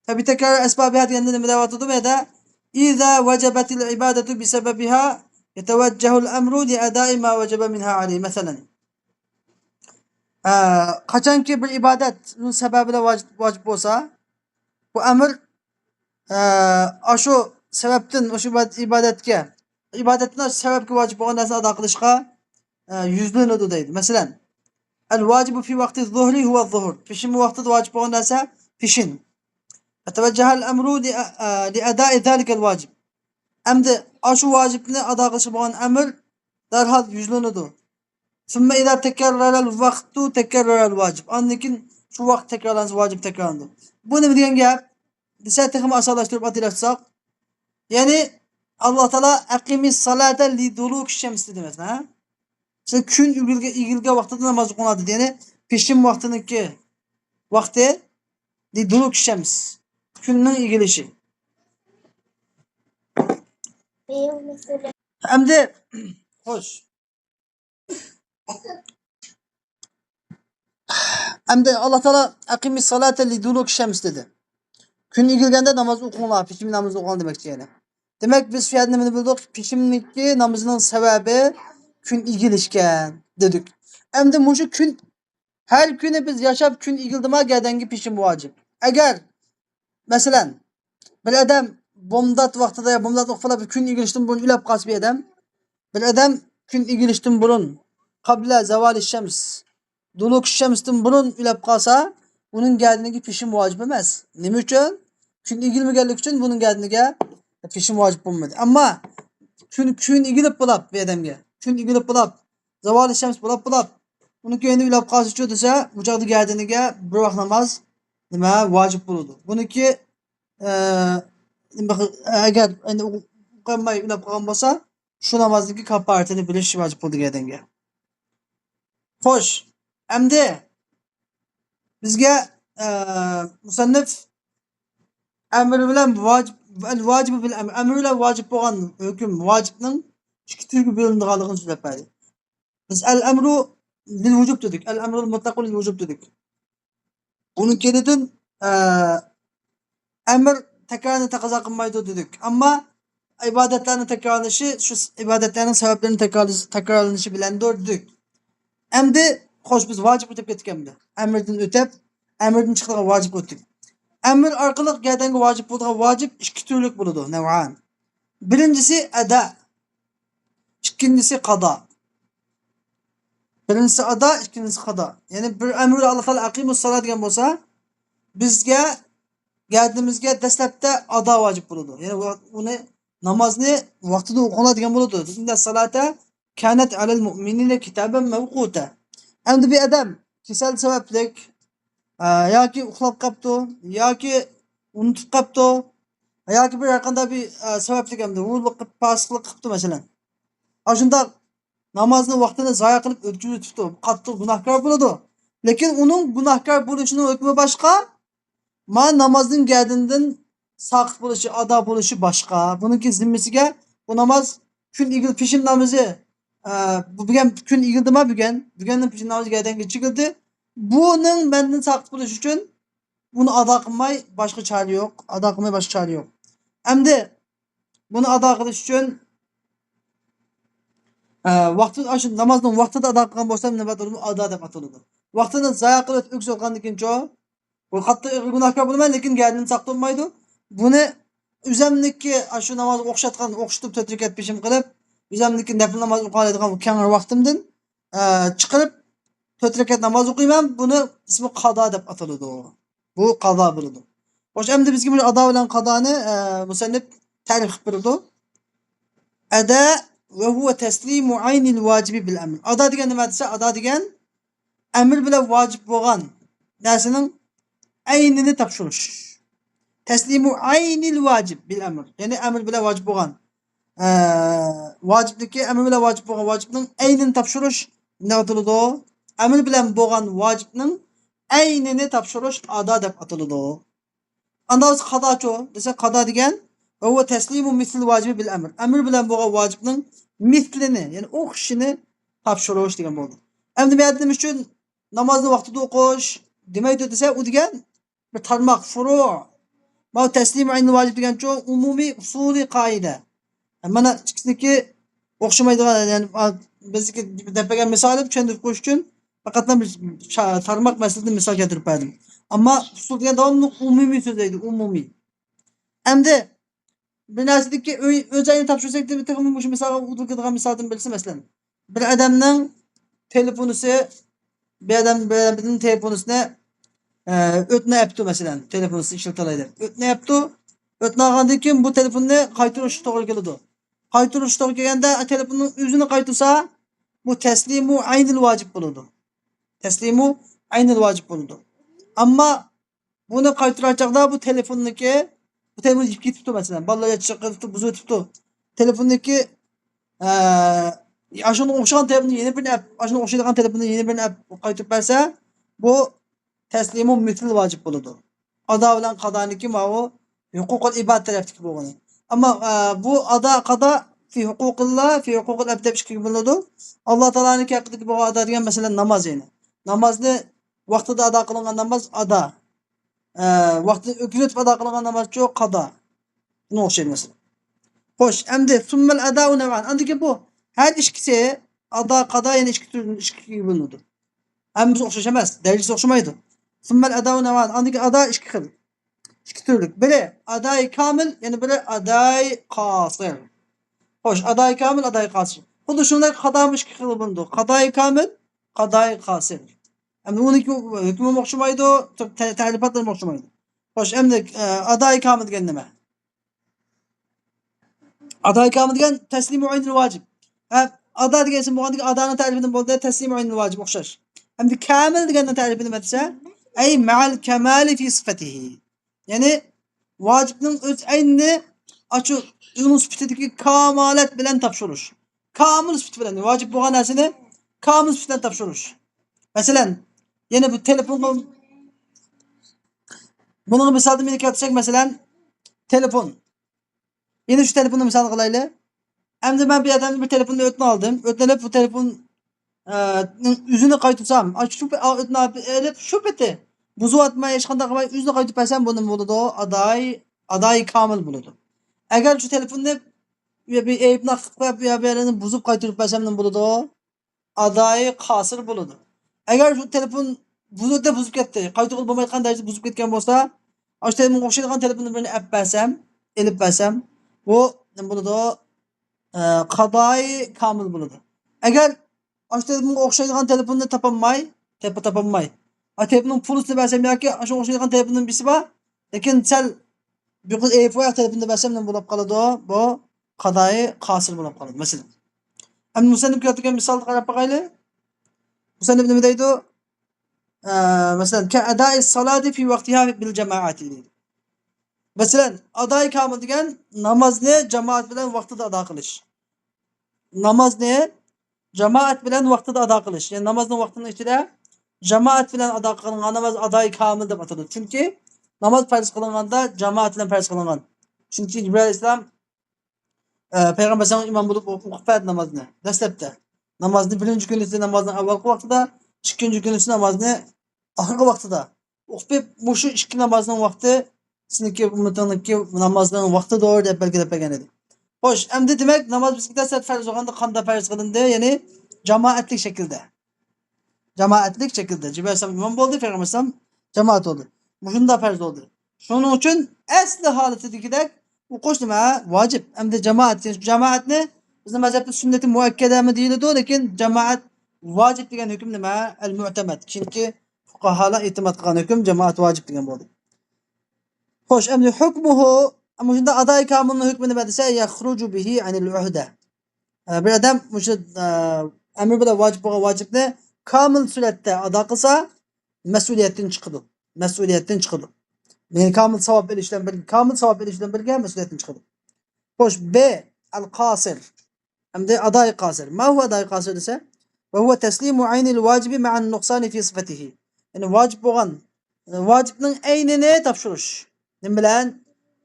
tabi tekrar esbabiha diyeninde ne devatıdır ya da İza vecebetil ibadetu bi sebebiha yetevecehul emru li edai ma vecebe minha aleyh. Mesela kaçan ki bir ibadetin sebebiyle vacip olsa bu emir şu sebepten o ibadetin sebepki vacip olan dersen ada kılışka yüzlüğünü deydi. Mesela el vacibu fi vakti zuhri huve zuhur. Pişin vakti vacip olan derse pişin. Eteveccehel emru li edai zalikel vacib. Emdi şu vacibini ada kılışı olan emir derhal yüzlüğünüdür. Sümme idâ tekerrerel vaktu tekerrerel vacib. Annekin şu vakt tekrarlansın vacip tekrarlandı. Bu ne diyen gap? Dise tekimi asallaştırıp atilaşsak. Yani Allah Teala akimis salate li duluk şems dedi mesela. Şimdi gün ilgilge vaktinde namaz okunadı yani pişim vaktindeki vakti li duluk şems. Günün ilgilişi. Hem de hoş. Hem de Allah Teala akimis salate li duluk şems dedi. Gün ilgilgende namaz okunlar, pişim namazı okunan demek yani. Demek biz fiyatını bildik, pişimlikki namazının sebebi gün ilgilişken dedik. Hem de muşu gün her günü biz yaşap gün ilgildime gelengi pişim vacip. Eğer mesela bir adam bomdat vaktida ya bomdat vakfala bir gün ilgiliştin burun ülap kas bir adam. Bir adam gün ilgiliştin burun kabla zavali şems duluk şemstin burun ülap kalsa bunun geldiğindeki pişim vacip emez. Ne için? Gün ilgilmegenlik için bunun geldiğindeki pişim vacip olmadı. Ama gün ilgilip bulap bir adamga. Gün ilgilip bulap zavali şems bulap. Bunun köyünde ülap kalsa şu dese bu çağda geldiğindeki bir vakit namaz nima vojib bo'ladi. Buniki agar endi o'qimay uxlab qolgan bo'lsa, shu namozniki kafaratini bilish vojib bo'ldi adamga. Xo'sh, endi bizga musannif amr bilan vojib vojib bil amr bilan vojib bo'lgan hukm vojibning ikki turga bo'linadiganligini so'zlab berdi. Biz al-amru lil vujub dedik. Al-amru mutlaqu lil vujub dedik. Bunun kelidan amr takrorni taqozo qilmaydi dedik. Ammo ibodatlarning takrorlanishi shu ibodatlarning sabablarini takrorlanishi bilandir dedik. Endi xo'sh biz vojib o'tib ketganmiz. Amrdan o'tib, amrdan chiqadigan vojib o'tdik. Amr orqali gadanga vojib bo'lgan vojib ikki turlik bo'ladi, nav'an. Birinchisi ada, ikkinchisi qado. Birincisi ada, ikkinchisi qado. Ya'ni bir amr Alloh taolo aqimus salat degan bo'lsa, bizga gardimizga dastlabda ado vojib bo'ladi. Ya'ni uni namozni vaqtida o'qiladigan bo'ladi. Inna salata kanat alal mu'minina kitaban mawquta. Endi bir odam kasal sabablik yoki uxlab qolibdi, yoki unutib qolibdi, yoki bir qanday bir sabablik hamda uruq qilib, pasliq qilibdi masalan. Shunda namozni vaqtini zoya qilib o'tkazibdi, qattiq gunohkor bo'ladi. Lekin uning gunohkor bo'lishining hukmi boshqa, mana namozning gardindan saqit bo'lishi, ado bo'lishi boshqa. Buniki zimmasiga bu namoz kun igil peshin namozi bu bugun kun igildimi bugunning peshin namozi gardanga chiqildi. Buning mendan saqit bo'lish uchun buni ado qilmay boshqa chora yo'q. Ado qilmay boshqa chora yo'q. Endi buni ado qilish uchun vaqtida shu namozni vaqtida ado qilgan bo'lsam nima bo'ladi? Ado deb ataladi. Vaqtini zoya qilib o'tkazgandan keyin bu qattiq gunohkor bo'lmaydi, lekin gardini saqit bo'lmaydi. Buni o'zimniki shu namozni o'qishitib 4 rakat peshin qilib, o'zimniki nafl namoz o'qiydigan keng vaqtimdan chiqarib 4 rakat namoz o'qiyman. Buni ismi qado deb ataladi. Bu qado bo'ladi. Xo'sh, endi bizga bu ado bilan qadoni musannif ta'rif qilib berdi. Ada va huwa taslimu aynil vojibi bil amr. Ado degan nima desa, ado degan amr bilan vojib bo'lgan narsaning aynini topshirish. Taslimu aynil vojib bil amr. Ya'ni amr bilan vojib bo'lgan vojibniki amr bilan vojib bo'lgan vojibning aynini topshirish nima ataladi? Amr bilan bo'lgan vojibning aynini topshirish ado deb ataladi. Andoz qadochi desa, qado degan va huwa taslimu misl vojibi bil amr. Amr bilan bo'lgan vojibning mislini, ya'ni o'qishini topshirish degan bo'ldi. Endi bu yerda nima uchun namozni vaqtida o'qish demaydi desa, u degan bir tarmoq furu'. Bu taslimu aynil vojib degancha umumiy usuliy qoida. Mana ikkisiniki o'xshamaydigan, ya'ni bizniki deb bergan misolni tushuntirib qo'yish uchun faqat bir tarmoq masalani misol keltirib berdim. Ammo usul degan davomli umumiy so'zlaydi, umumiy. Endi bir narsadagi o'zini topshirsak deb shu misolga o'tiradigan misoldan bilsa, masalan, bir odamning telefonisi bir telefonisini o'tnayapti masalan, telefonisini ishlatalaydi. O'tnayapti. O'tnagandan keyin bu telefonni qaytarish to'g'ri keladi. Qaytarish to'g'ri kelganda telefonning o'zini qaytarsa, bu taslimu aynil vojib bo'ladi. Taslimu aynil vojib bo'ladi. Ammo buni qaytarachaqda bu telefonniki bu telefon yib ketibdi masalan, bolalar chiqibdi, buzib o'tibdi. Telefonniki ashuna o'xshagan telefonni yana bir ashuna o'xshaydigan telefonni yana bir qaytarib bersa, bu taslimu misl vojib bo'ladi. Ado bilan qadoniki ma'u huququl ibad tarafdagi bo'lgani. Ammo bu ado qado fi huquqillah, fi huquqil abd deb ikkiga bo'linadi. Alloh taolaning haqidagi bu ado degan masalan namoz yani. Namozni vaqtida ado qilingan namoz ado. Vaqtida o'tkazib ado qilingan namoz qado. Buni o'xshaydi masalan. Xo'sh, endi summal ada'u nav'an. Endi bu har ikkisi ado qado yana ikkiga bo'linadi. Hammasi o'xshash emas, darajasi o'xshamaydi. Summal ada'u nav'an. Endi ado ikki xil. İki türlük. Biri aday kamil, yani biri aday qasir. Hoş, aday kamil, aday qasir. Xuddi shunday qadamış iki xil bo'ldi. Qaday kamil, qaday qasir. Endi uniki hukmi o'xshamaydi, ta'rifatlar o'xshamaydi. Xo'sh, endi aday kamil degan nima? Aday kamil degan taslimu aynil vojib. Ado degan isim bo'lgandek adoni ta'rifidan bo'ldi, taslimu aynil vojib o'xshash. Endi kamil deganning ta'rifi nima desa? Ey ma'al kemali fi sıfatihi. Yani vacibning öz aynini açı onun sıfatidagi kamalat bilan topshirish. Kamil sıfat bilan vacib bo'lgan narsani kamil sıfat bilan topshirish. Masalan, yana bu telefon bunu misalda men keltirsak masalan telefon. Yine şu telefonu misal qilaylik. Endi ben bir adamdan bir telefonda o'tni oldim. O'tnalab bu telefon yüzünü qaytarsam, shu o'tni olib shu peti buzayotmay hech qanday qilmay yüzünü qaytarib bersam buni bo'ladi, aday kamil bo'ladi. Agar shu telefonni bir aybni qilib yerini buzib qaytarib bersam nima bo'ladi? Aday qasir bo'ladi. Agar shu telefon buzib ketdi, qaytarib bo'lmayotgan darajada buzib ketgan bo'lsa, shu telefonga o'xshaydigan telefonni birini olib bersam, elib bersam, bu nima bo'ladi? Qaday kamil bo'ladi. Agar shu telefonga o'xshaydigan telefonni topolmay, telefonning pulini bersam yoki shu o'xshaydigan telefonning birisi bor, lekin sal bir qiz iPhone telefonni bersam nima bo'lib qoladi? Bu qaday qasir bo'lib qoladi. Masalan, endi musannif keltirgan misolni qarab boqaylik. Musannif nima deydi? Masalan, ka adai salati fi vaqtiha bil jamaati deydi. Masalan, aday kamil degan namozni jamoat bilan vaqtida ado qilish. Namozni jamoat bilan vaqtida ado qilish. Ya'ni namozning vaqtining ichida jamoat bilan ado qilingan namoz aday kamil deb ataladi. Chunki namoz farz qilinganda jamoat bilan farz qilingan. Chunki Jibril alayhisalom payg'ambar alayhisalom imom bo'lib o'qib berdi namozni. Dastlabda namozni birinchi kunisi namozning avvalgi vaqtida, ikkinchi kunisi namozni oxirgi vaqtida. O'qib bu shu ikki namozning vaqti sizniki ummatiniki namozning vaqtidir deb belgilab bergan edi. Xo'sh, endi demak namoz bizga dastlab farz bo'lganda qanday farz qilindi? Ya'ni jamoatlik shaklda. Jamoatlik shaklda. Jibril alayhisalom imom bo'ldi, payg'ambar alayhisalom jamoat bo'ldi. Bu shunda farz bo'ldi. Shuning uchun asli holatidagidek o'qish nima? Vojib. Endi jamoatni bizning mazhabda sunnati muakkadami deyiladi, lekin jamoat vojib degan hukm nima? Al-mu'tamad. Chunki fuqaholar e'timod qilgan hukm jamoat vojib degan bo'ldi. Xo'sh, endi hukmuhu ama shunda aday kamilning hukmi nima desa, yakhruju bihi anil uhda. Bir odam o'sha amr bilan vojib bo'lgan vojibni kamil suratda ado qilsa, mas'uliyatdan chiqadi. Mas'uliyatdan chiqadi. Yani kamil savab bilishdan birga mas'uliyatdan chiqadi. Xo'sh, B al-qasir. Endi aday qasir. Ma huwa aday qasir desa, va huwa taslimu aynil vajibi ma'an nuqsani fi sifatihi. Yani vojib bo'lgan vojibning aynini topshirish. Nim bilan?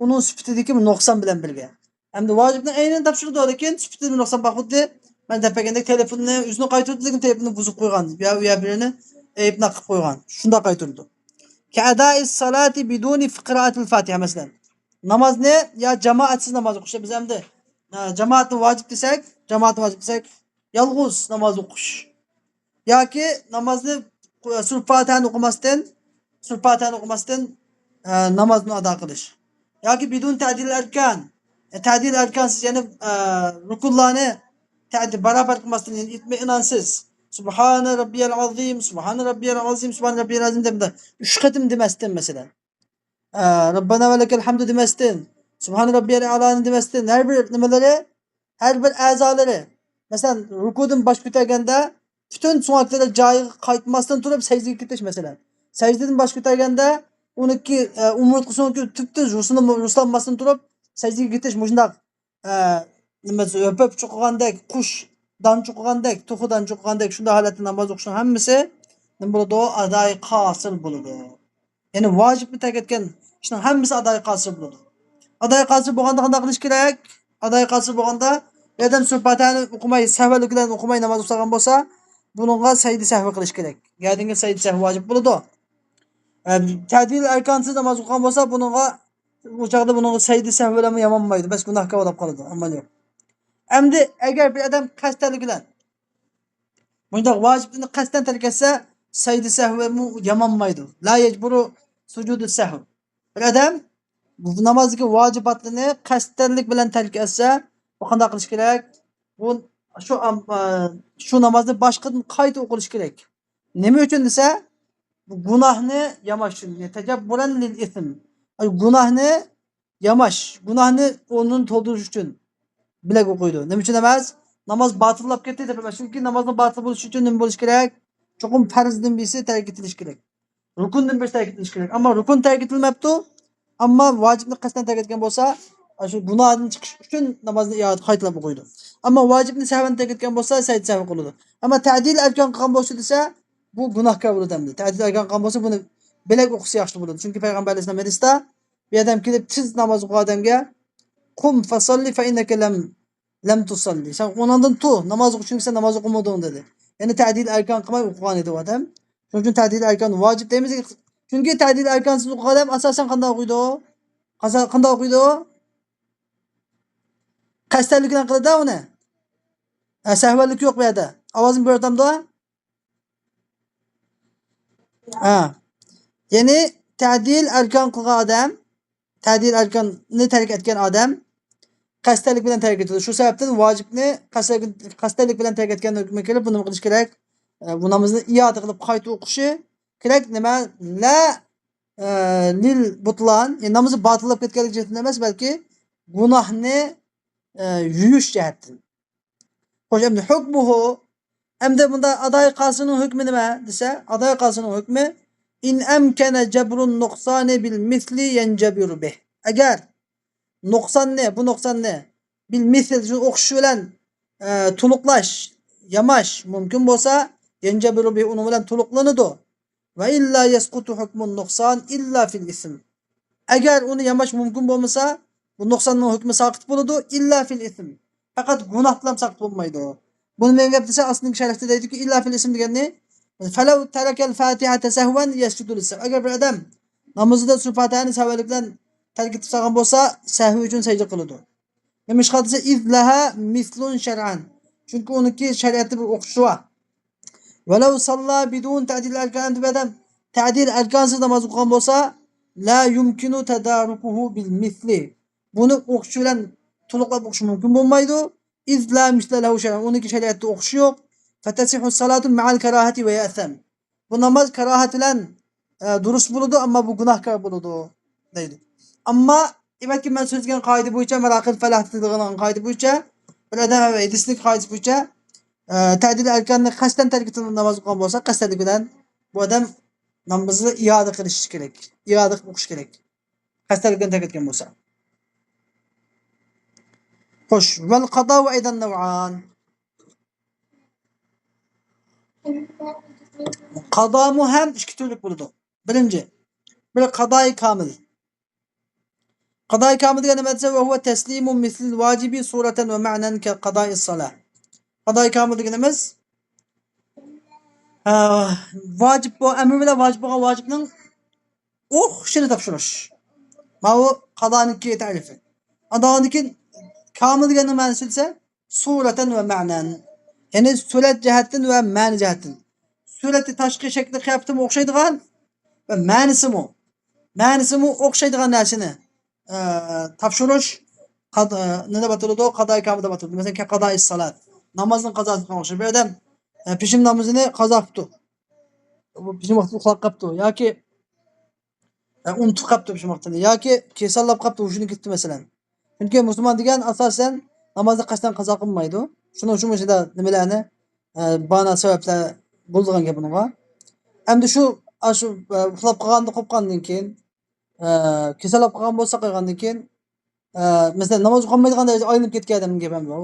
Onun sifatidagi nuqson bilan birga. Endi vojibning aynini topshirdi, lekin sifatida nuqson bor. Xuddi men depaganda telefonni o'zini qaytirdi, lekin telefonni buzib qo'ygan. Ya birini aybni qilib qo'ygan. Shunda qaytirdi. Ka ada'is salati biduni qira'atil Fatiha masalan. Namozni ya jamoatsiz namoz o'qish. Biz endi jamoatni vojib desak, yolg'iz namoz o'qish. Yoki namozni sur Fatihani o'qimasdan namozni ado qilish. Yoki bidun ta'dil arkan. Ta'dil arkansiz yani rukunlarni ta'dil barabar qilmasdan yani itminansız. Subhana rabbiyal azim, subhana rabbiyal azim, subhana rabbiyal azim deb 3 qatim demasdan masalan. Rabbana ve lekel hamdu demasdan, subhana rabbiyal alani demasdan her bir nimaları, her bir a'zolari. Masalan, rukudan bosh ko'targanda bütün so'ngaklar joyiga qaytmasdan turib sajdaga ketish masalan. Sajdadan bosh ko'targanda uniki umurtqisini tubdan ruslanmasdan turib sajdaga ketish shundaq nimasi öpüp cho'qigandek, qushdan cho'qigandek, to'xidan cho'qigandek shunday holatda namoz o'qishning hammasi nima bo'ladi? Aday qasir bo'ladi. Ya'ni vojibni tark etgan ishning hammasi aday qasir bo'ladi. Aday qasir bo'lganda qanday qilish kerak? Aday qasir bo'lganda adam suhbatani o'qimay, sahvalik bilan o'qimay namoz o'qigan bo'lsa, buningga sajda sahvi qilish kerak. Ya'ni sajda sahvi vojib bo'ladi. Ta'dil arkansiz namoz o'qigan bo'lsa, buningga bu chaqda buningga sajda sahvi bilan yamanmaydi. Bas gunohga olib qoladi. Ammo yo'q. Endi agar bir odam qasdlik bilan bunda vojibni qasddan tark etsa, sajda sahvi yamanmaydi. La yecburu sujudus sahv. Bir odam bu namozdagi vojibotlarni qasdlik bilan tark etsa, bu qanday qilish kerak? Bu shu namozni boshqadan qayta o'qilish kerak. Nima uchun desa, bu gunohni yamash uchun, tajabburan lil ism. Gunohni yamash, gunohni o'rnini to'ldirish uchun bilak o'qiydi. Nima uchun emas? Namoz batillab ketdi deb emas. Chunki namozning batil bo'lishi uchun nima bo'lish kerak? Cho'qim farzdan birisi tark etilish kerak. Rukundan bir tark etilishi kerak. Ammo rukun tark etilmabdi. Ammo vojibni qasddan tark etgan bo'lsa, shu gunohdan chiqish uchun namozni iyoda qaytalab o'qiydi. Ammo vojibni sahvan tark etgan bo'lsa, sajd sahv qiladi. Ammo ta'dil arkan qilgan bo'lsa desa, bu gunohkor bo'ladi endi. Ta'dil arkan qilgan bo'lsa, buni bilak o'qisa yaxshi bo'ladi. Chunki payg'ambar alayhisalom hadisda bir odam kelib tiz namoz o'qigan odamga qum fasolli fa innaka lam tusalli. Sen ondan tu namoz o'qish uchun sen namoz o'qimading dedi. Ya'ni ta'dil arkan qilmay o'qigan edi u odam. Shuning uchun ta'dil arkan vojib deymiz. Chunki ta'dil arkansiz o'qigan odam asosan qanday o'qiydi? Qanday o'qiydi? Qasdlik bilan qiladi uni. Sahvanlik yo'q bu yerda. Ovozim bertamda? Ha. Ya'ni ta'dil arkan qilgan odam, ta'dil arkanni tark etgan odam qasdlik bilan tark etadi. Shu sababdan vojibni qasdlik bilan tark etgan hukmi kelib, buni qilish kerak. Bu namozni iyoda qilib qayta o'qishi kerak. Nima? La lil butlan, yani namozni batillab ketganlik jihatdan emas, balki gunohni yuyish jihatdan. Xo'sh, endi hukmuhu, endi bunda adoy qilishning hukmi nima desa, adoy qilishning hukmi in amkana jabrun nuqsani bil misli yanjabiru bih. Agar bu nuqsonni bil misl shu o'qish bilan to'liqlash, yamash mumkin bo'lsa, yanjabiru bih uni bilan to'liqlanadi. Va illa yasqutu hukmun nuqson illa fil ism. Agar uni yamash mumkin bo'lmasa, bu nuqsonning hukmi saqit bo'ladi illa fil ism. Faqat gunoh bilan saqit bo'lmaydi. Buni men gap desa, aslingi sharhda deydiki illa fil ism deganni falau tarakal fatihata sahwan yasjudu lis-sahw. Agar bir odam namozida sura Fatihani sahvlik bilan tark etib solgan bo'lsa, sahvi uchun sajda qiladi. Nima ish qilsa izlaha mislun shar'an. Chunki uniki shariatda bir o'qishi bor. Walau salla bidun ta'dil arkan deb adam ta'dil arkansiz namoz o'qigan bo'lsa, la yumkinu tadarukuhu bil misli. Buni o'qish bilan to'liqlab o'qish mumkin bo'lmaydi. Izla mislahu shar'an. Uniki shariatda o'qishi yo'q. Fatasihu salatu ma'al karahati va ya'tham. Bu namoz karohat bilan durust bo'ladi, ammo bu gunohkor bo'ladi deydi. Ammo demakki men so'zlagan qoida bo'yicha, maraqil falah degan qoida bo'yicha, bir odam hadislik qoidasi bo'yicha ta'dil arkanni qasddan tark etib namoz o'qigan bo'lsa, qasdlik bilan bu odam namozni iyoda qilish kerak. Iyoda o'qish kerak. Qasdlik bilan tark etgan bo'lsa. Xo'sh, val qado va aydan naw'an. Qadomu ham ikki turlik bo'ladi. Birinchi, bir qadoy kamil. Qadoy kamil degan nima desa, va huwa taslimun mislil vajibi suratan va ma'nan ka qadoyis salah. Qadoy kamil deganimiz vojib bu amr bilan vojib bo'lgan vojibning o'qishini topshirish. Mana bu qadoniki ta'rifi. Qadoniki kamil degan ma'nosi esa suratan va ma'nan. Ya'ni surat jihatdan va ma'ni jihatdan. Surati tashqi shakli qiyofatiga o'xshaydigan va ma'nisimi o'xshaydigan narsani topshirish nima batiladi? Qadoy kamil deb ataladi. Masalan, qadois salat. Namozning qazosiga o'xshaydi. Bir odam peshim namozini qazo qilibdi. Bu peshim vaqtida uxlab qolibdi yoki unutib qolibdi peshim vaqtida yoki kasallab qolibdi, shuni ketdi masalan. Chunki musulmon degan asosan namozni qasddan qazo qilmaydi. Shuning uchun o'shada nimalarni bana sabablar bo'lgan gap bunga. Endi shu uxlab qolgandan qo'rqqandan keyin kasallab qolgan bo'lsa qolgandan keyin masalan namoz o'qimaydigan darajada aylanib ketgan odamning gapi ham bor.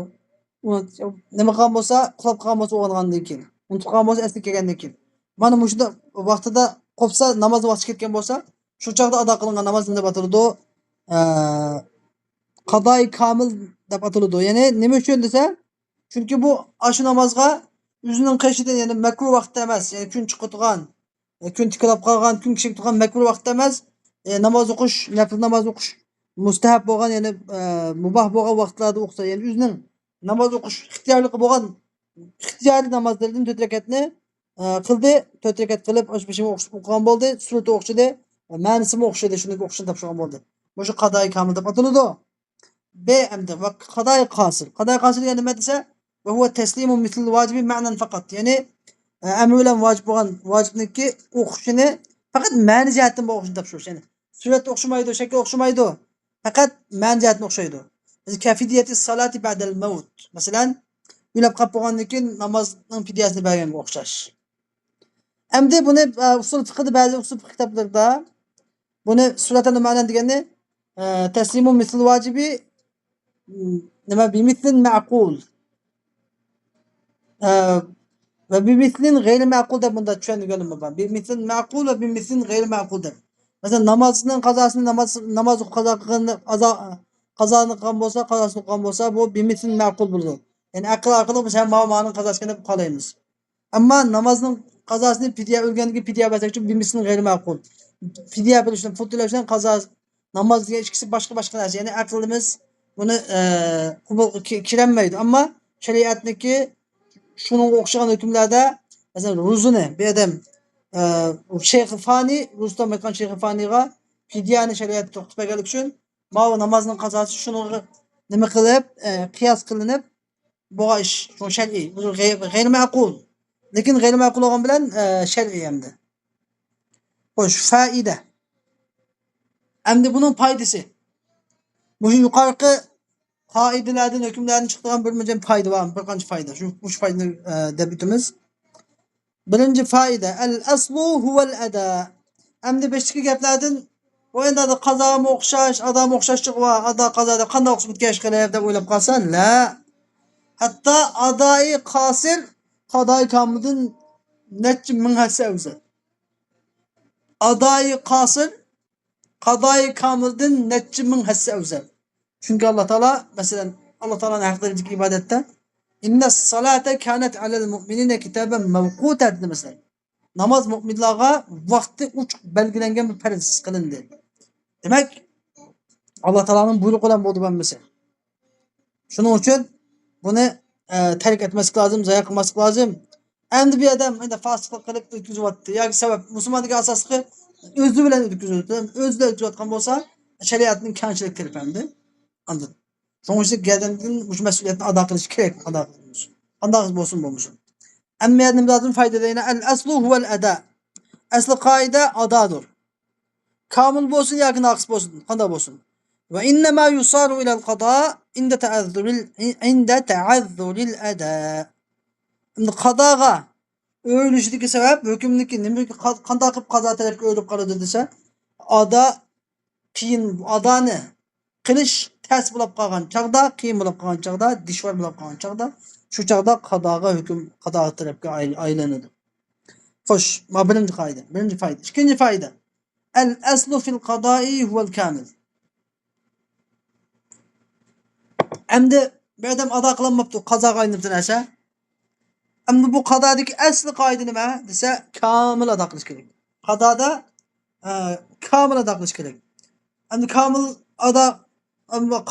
Nima qilgan bo'lsa, uxlab qolgan bo'lsa uyg'ongandan keyin, unutib qolgan bo'lsa esga kelgandan keyin. Mana shunda vaqtida qopsa namoz vaqti ketgan bo'lsa, shu chaqda ado qilingan namoz deb ataladi. Qadoy kamil deb ataladi. Ya'ni nima uchun desa, chunki bu shu namozga o'zining qishida, ya'ni makruh vaqtda emas, ya'ni kun chiqib turgan, kun tiklab qolgan, kun kishib turgan makruh vaqtda emas, namoz o'qish, nafl namoz o'qish mustahab bo'lgan, ya'ni mubah bo'lgan vaqtlarda o'qsa, ya'ni o'zining namoz o'qish ixtiyorli bo'lgan ixtiyoriy namozlardan 4 rakatni qildi, 4 rakat qilib oshbishini o'qigan bo'ldi, surat o'qishdi, ma'nisini o'qishdi, shuni o'qishni topshirgan bo'ldi. Bu shu qadoy kamil deb ataladi. B endi va qadoy qosil. Qadoy qosil degan nima desa, va huwa taslimun mislil vajibi ma'nan faqat. Ya'ni amr bilan vojib bo'lgan vojibniki o'qishini faqat ma'ni jihatdan o'qishni topshirish. Ya'ni surat o'xshamaydi, shakl o'xshamaydi. Faqat ma'ni jihatdan o'xshaydi. Kafidiyati salati ba'dal maut. Masalan, o'ylab qolib bo'lgandan keyin namozning fidyasini berganga o'xshash. Endi buni usul fiqhida ba'zi usul fiqh kitoblarida buni suratan ma'nan degani taslimu misl vacibi nima bimislin ma'qul ve bimislin gayri ma'qul deb bunda tushunganim bor. Bimislin ma'qul ve bimislin gayri ma'qul deb. Mesela namazının kazasını namaz kaza kazanı kılgan bolsa, kazasını kılgan bolsa bu bimislin ma'qul bulur. Yani akıl biz hem ma'manın kazasını deb kalaymiz. Ama namazının kazasını fidye ölgenligi fidye vermek için bimislin gayri ma'qul. Fidye bilişten, futuluştan kaza namaz diye ikisi başka narsa. Yani aklımız bunu kirenmeydi. Ama şeriatdaki şunun o'xshagan hükümlerde mesela ruzuni bir adam Şeyh Fani Rustam aytgan Şeyh Faniga fidyani shariat to'xtatmaganlik uchun mana namozning qazosi shuni nima qilib qiyos qilinib bu ish shu shar'iy bu g'ayr ma'qul lekin g'ayr ma'qul bo'lgan bilan shar'iy hamda xo'sh foyda endi buning foydasi bu yuqorqi qoidalardan hukmlardan chiqadigan bir mo'jam foyda var bir qancha foyda shu foydani deb o'tamiz. Birinci faide el aslu huvel eda. Endi beşteki gaplardan o endi qazama o'xshash, adam o'xshashlik va ada qazada qanday o'xshab ketgan qilib deb o'ylab qolsan, la. Hatta adai qasir qadai kamidin necha ming hassa o'zi. Adai qasir qadai kamidin necha ming hassa o'zi. Çünkü Allah Teala mesela Allah Teala'nın haklarındaki ibadette inna salate kanet alel mu'minine kitaben mevkuta dedi mesela. Namaz müminlarga vakti uç belgilengen bir farz kılındı. Demek Allah Teala'nın buyruk olan bu ben mesela. Şunun için bunu terk etmesi lazım, zayi kılması lazım. Endi bir adam endi fasıklık kılıp ötküzüp attı. Yani sebep Müslümanlık asaslığı özü bilen ötküzüp attı. Özü de ötküzüp atkan olsa şeriatının kançılık terifendi. Anladın. Sonuçta geldiğinde bu mesuliyetini ada kılıç gerek. Ada kılmış. Ada kılıç olsun bulmuşum. Emmi edin lazım faydalarına el aslu huvel eda. Aslı kaide adadır. Kamil bolsun yakın aks bolsun. Kanda bolsun. Ve innema yusaru ilal qada inde teazzuril eda. Şimdi qadaga öylüşlüki sebep hükümlüki nimi kanda kıp qaza tarafga ölüp qaladı dese ada qiyin adani qilish ters bo'lib qolgan chaqda qiyin bo'lib qolgan chaqda dishvar bo'lib qolgan chaqda shu chaqda qadoga hukm qado tarafga aylanadi. Xo'sh, ma birinchi qoida, birinchi foyda. Ikkinchi foyda. El aslu fil qadai huvel kamil. Endi bir adam ado qilinmabdi, qazoga aylanibdi narsa. Endi bu qadodagi asli qoida nima desa, kamil ado qilish kerak. Qadoda kamil ado qilish kerak. Endi kamil ado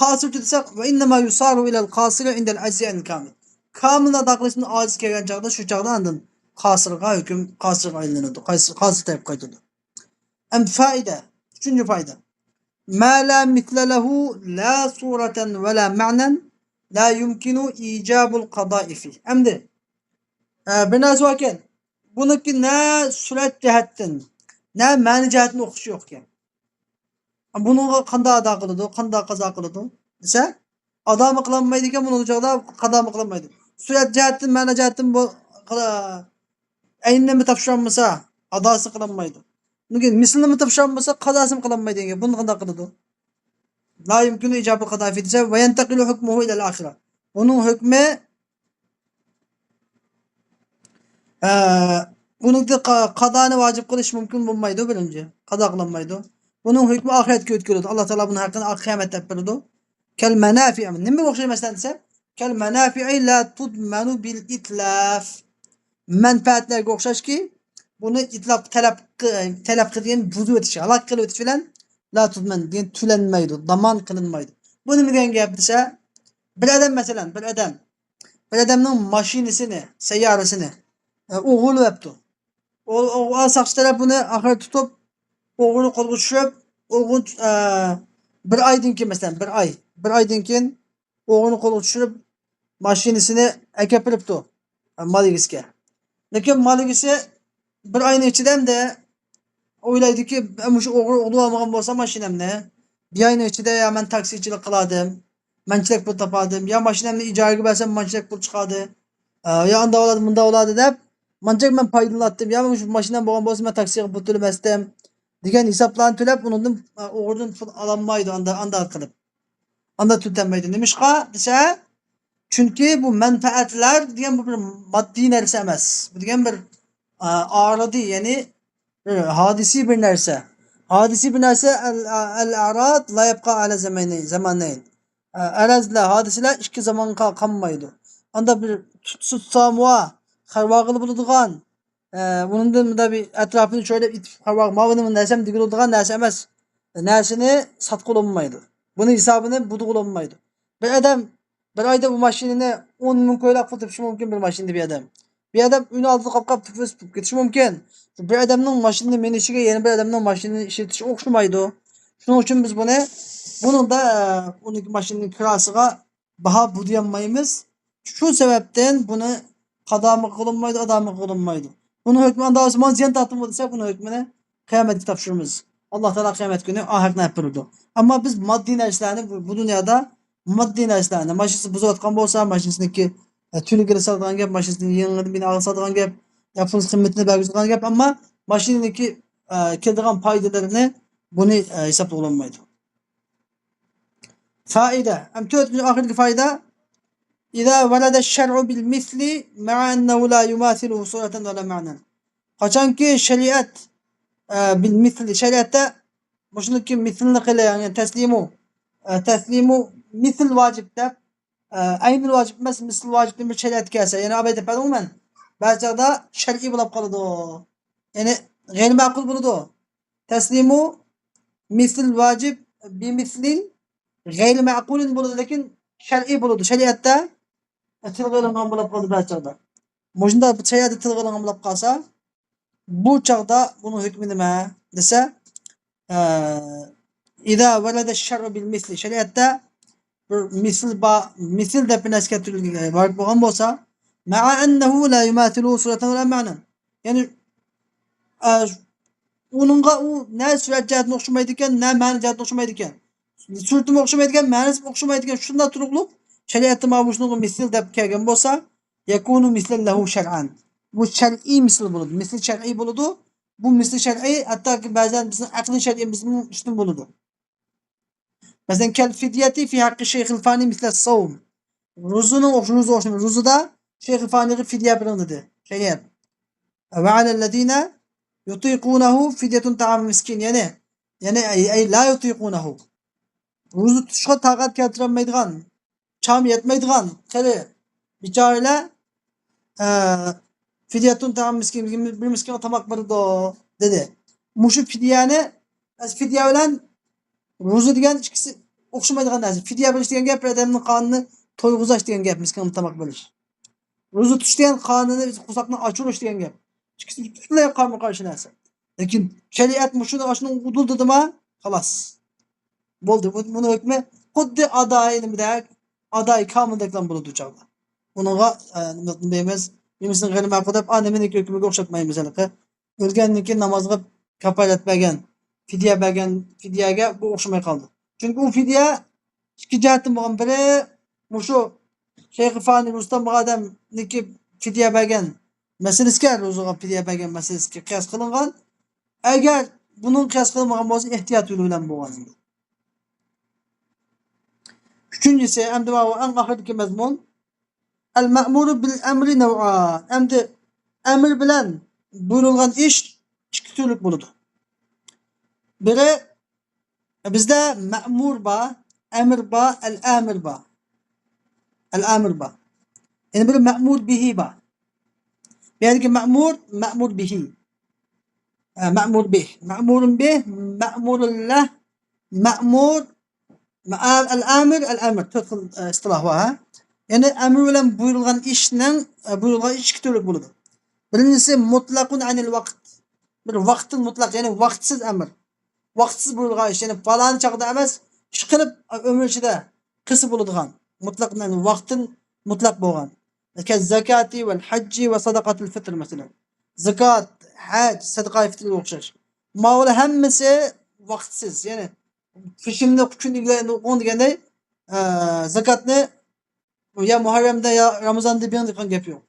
qasir desak ve innema yusaru ilal qasir indel ajzi al kamil. Kamil ado qilishni ojiz kelgan chaqda shu chaqda andin qasirga hukm qasirga aylanadi. Qasir taraf qaytadi. Em faida. Üçüncü fayda. Ma la misle lehu la suratan ve la ma'nan la yumkinu icabul qada'i fi. Emdi. Bir narsa varken bununki ne suret cihetten ne mani cihetten okuş yokken. Bunu qanday ado qiladi, qanday qazo qiladi desa, ado qilolmaydi ekan, buni o'chog'da qado qilolmaydi. Surat jihatdan, ma'na jihatdan bu aynini topshirilmasa, adosi qilinmaydi. Lekin mislini topshirilmasa, qadosi qilinmaydi ekan. Buni qanday qiladi? La yumkinu ijabul qado fi desa va yantaqilu hukmuhu ila al-akhirah. Bunun hukmi bunun qadoni vacib qilish mumkin bo'lmaydi birinchi. Qado qilinmaydi. Bunun hükmü ahiretke ötkülüdür. Allah Teala bunun hakkında kıyamet yapırdı. Kel menafi'i. Nime okşayı mesela desem? Kel menafi'i la tudmanu bil itlaf. Menfaatlerge okşaş ki bunu itlaf telap kıldiğin buzu ötüşü. Halak kılı ötüşü filan la tudman diyen tülenmeydi. Daman kılınmaydı. Bunu mu diyen yaptıysa bir adam mesela bir adamın maşinisini, seyyarısını oğulu yaptı. O asakçılar bunu ahiret tutup oğlunu kolgu düşürüp oğlun bir aydın ki mesela bir aydın ki oğlunu kolgu düşürüp maşinisini ekepilipti maligiske. Lekin maligisi bir ayın içiden de oylaydı ki ben şu oğlu olmagan bolsa maşinemni bir ayın içinde ya ben taksicilik kıladım, mençilik pul tapadım, ya maşinemni icarıga versem mençilik pul çıkardı, ya anda oladı bunda oladı dep Manchak men paydalatdım. Ya şu maşinan bo'lgan bo'lsa men taksiga pul to'lamasdim degan hisoblarni to'lab undan o'g'ridan pul ololmaydi anda qilib. Anda tutanmaydi. Nimishqa desa, chunki bu manfaatlar degan bu bir moddiy narsa emas. Bu degan bir aradiy, ya'ni hadisi bir narsa. Hadisi bir narsa al-arad la yabqa ala zamanayn. Arazlar, hadiseler ikki zamanga qolmaydi. Anda bir tutsamwa qarvaqili bo'ladigan, bundan da bir etrafını şöyle itib qarvaq mavini narsam digiladigan narsa emas. Narsani satqil olmaydi. Bunun hesabını buduqul olmaydi. Bir adam bir ayda bu maşinini 10 ming ko'ylab pul tepishi mumkin bir mashinada bir adam. Bir adam uni oldida qolib tufus ketishi mumkin. Bir adamning mashinani minishiga yana bir adamning mashinani ishlatishga o'xshamaydi. Shuning uchun biz bunun da uning mashinaning kirasiga baho budayolmaymiz. Shu sababdan buni qadami qilinmaydi, adami qilinmaydi. Buni hukmi anda osmon ziyon tortib desa, buni hukmini qiyomatga topshiramiz. Alloh taolo qiyomat kuni oxiratni olib beradi. Ammo biz moddiy narsalarni bu dunyoda moddiy narsalarni mashinasi buzayotgan bo'lsa, mashinasiki tuniga soladigan gap, mashinasini yengini binoga soladigan gap, pul qimmatini beradigan gap, ammo mashinaniki keladigan foydalarini buni hisobga olinmaydi. Faida. Am to'rtinchi oxirgi foyda: İza velada şer'u bil misli ma'a ennehu la yumathiluhu suratan ve la ma'nan. Qachonki shariat bil misli, shariatda mushuniki mislni qila, ya'ni taslimu misl vojib deb, aynul vojib emas, misl vojibni bir shariat kelsa, ya'ni abay deb aytdim, ba'zida shar'iy bo'lib qoladi. Ya'ni g'ayr ma'qul bo'ladi. Taslimu misl vojib bi mislin g'ayr ma'qulin bo'ladi, lekin shar'iy bo'ladi. Shariatda tilga olingan bo'lib qoldi ba'zida. Mushunda shariatda tilga olingan bo'lib qolsa, bu chaqda buni hukmi nima desa, İza velada şer'u bil misli, shariatda bir misl deb bir narsa keltirilgan bo'lgan bo'lsa, ma'a annahu la yumathiluhu suratan va la ma'nan. Ya'ni uningga u na surat jihatdan o'xshamaydi ekan, na ma'no jihatdan o'xshamaydi ekan. Surati o'xshamaydi ekan, ma'nosi o'xshamaydi ekan. Shunda turiblik shariatda mana shunga misl deb kelgan bo'lsa, yakunu mislan lahu shar'an. Bu shar'iy misl bo'ladi. Misl shar'iy bo'ladi. Bu misl shar'iy, hattoki ba'zan bizning aqliy shar'iyimizning ustun bo'ladi. Masalan, kal fidyati fi haqqi Shayxul Fani misl as-sawm. Ruzuda Shayxul Faniga fidya berildi. Shariat. Ve alellezina yutiqunahu fidyatun ta'am miskin. Yani ay la yutiqunahu. Ruzu tutuşga taqat keltirolmaydigan, cham yetmaydigan qari bichoralar fidyatun ta'am miskin, bir miskinga tamoq berdi dedi. Mushu fidyani fidya bilan ruzu degan ikkisi o'xshamaydigan narsa. Fidya berish degan gap bir odamning qonini to'yg'izash degan gap, miskinga tamoq berish. Ruzu tutish degan qonini qusoqni ochirish degan gap. Ikkisi butunlay qarshi narsa. Lekin shariat shuni udul dedimi, xolos. Bo'ldi. Buni hukmi xuddi aday kamildekdan bo'ladi u chog'da. Bunga deymiz, nemizning g'ayri ma'qul deb meniki hukmiga o'xshatmaymiz aniqi. O'lganniki namozga kafolat bergan, fidya bergan fidyaga bu o'xshamay qoldi. Chunki u fidya ikki jihatdan bo'lgan. Biri mushu Shayx Fani Rustam odamniki fidya bergan masalasiga, ro'zaga fidya bergan masalasiga qiyos qilingan. Agar buning qiyos qilinmagan bo'lsa, ehtiyot yo'li bilan bo'lgan. Üçüncüsü, endi va en oxirgi mazmun, al-ma'muru bil amri naw'an. Endi amr bilan buyurilgan ish ikki turlik bo'ladi. Biri bizda ma'mur ba, amr ba, al-amir ba. Al-amir ba. Yani bir ma'mur bihi ba. Yani ki ma'mur bihi. Ma'mur bih. Ma'murun bih, ma'murun lah, ma'mur al-amir, al-amir. Tadkhil istilah var ha. Yani amr bilan buyurilgan ishning buyurilgan ish ikki turlik bo'ladi. Birincisi mutlaqun anil vaqt. Bir vaqtın mutlaq, yani vaqtsiz amr. Vaqtsiz buyurilgan ish, yani falan chaqda emas, ish qilib ömür ichida qilsa bo'ladigan. Mutlaq, yani vaqtin mutlaq bo'lgan. Kaz zakati vel hajji ve sadaqatul fitr mesela. Zakat, hac, sadaqa fitrga o'xshash. Mavla hammasi vaqtsiz, yani kishimni kun on deganday zakatni ya Muharramda ya Ramazonda beradigan gap yo'q.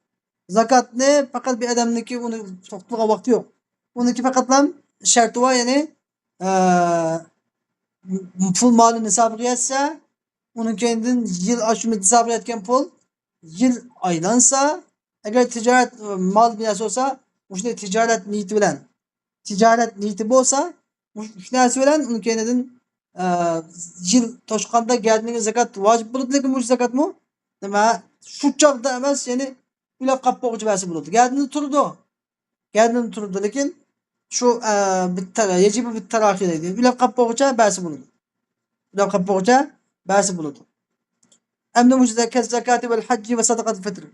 Zakatni faqat bir odamniki uni to'xtatgan vaqti yo'q. Uniki faqatlam sharti bor, ya'ni pul moli nisobiga yetsa, uni keyin yil oshib nisobiga yetgan pul yil aylansa, agar tijorat mol bilan bo'lsa, o'sha tijorat niyati bo'lsa, shu narsa bilan uni keyin yil toshqanda gadning zakat vojib bo'ladi, lekin bu zakatmi nima shu chog'da emas, ya'ni ulab qolib qo'yuvchi basi bo'ladi. Gadni turdi, lekin shu bitta yajibu bittarahi deydi. Ulab qolib qo'yuvchi basi bo'ladi. Ulab qolib qo'yuvchi basi bo'ladi. Endi bu zakati vel hacci ve sadakatul fitr.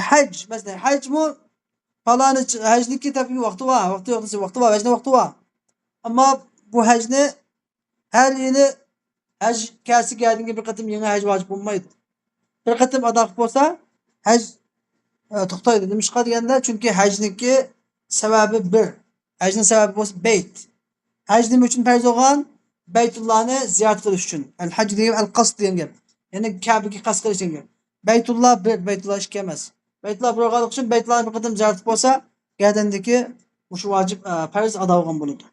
Hac, mesela hac mu falan hacniki tabii vakti var. Vakti var. Hacne vakti var. Ama bu hacni her yılı hac kâsi geldiğinde bir katım yeni hac vacip olmaydı. Bir katım adak olsa hac to'xtaydi. Nimishqa deganda, chunki hajniki sababi bir. Hajning sababi bo'lsa bayt. Haj nima uchun farz bo'lgan? Baytullohni ziyorat qilish uchun. Al-haj degan al-qasd degan gap. Ya'ni Ka'baga qasd qilish degan gap. Baytulloh bir, Baytulloh ikki emas. Baytulloh bir bo'lganligi uchun Baytullohni bir qatam ziyorat bo'lsa, gadandagi shu vojib farz ado bo'lgan bo'ladi.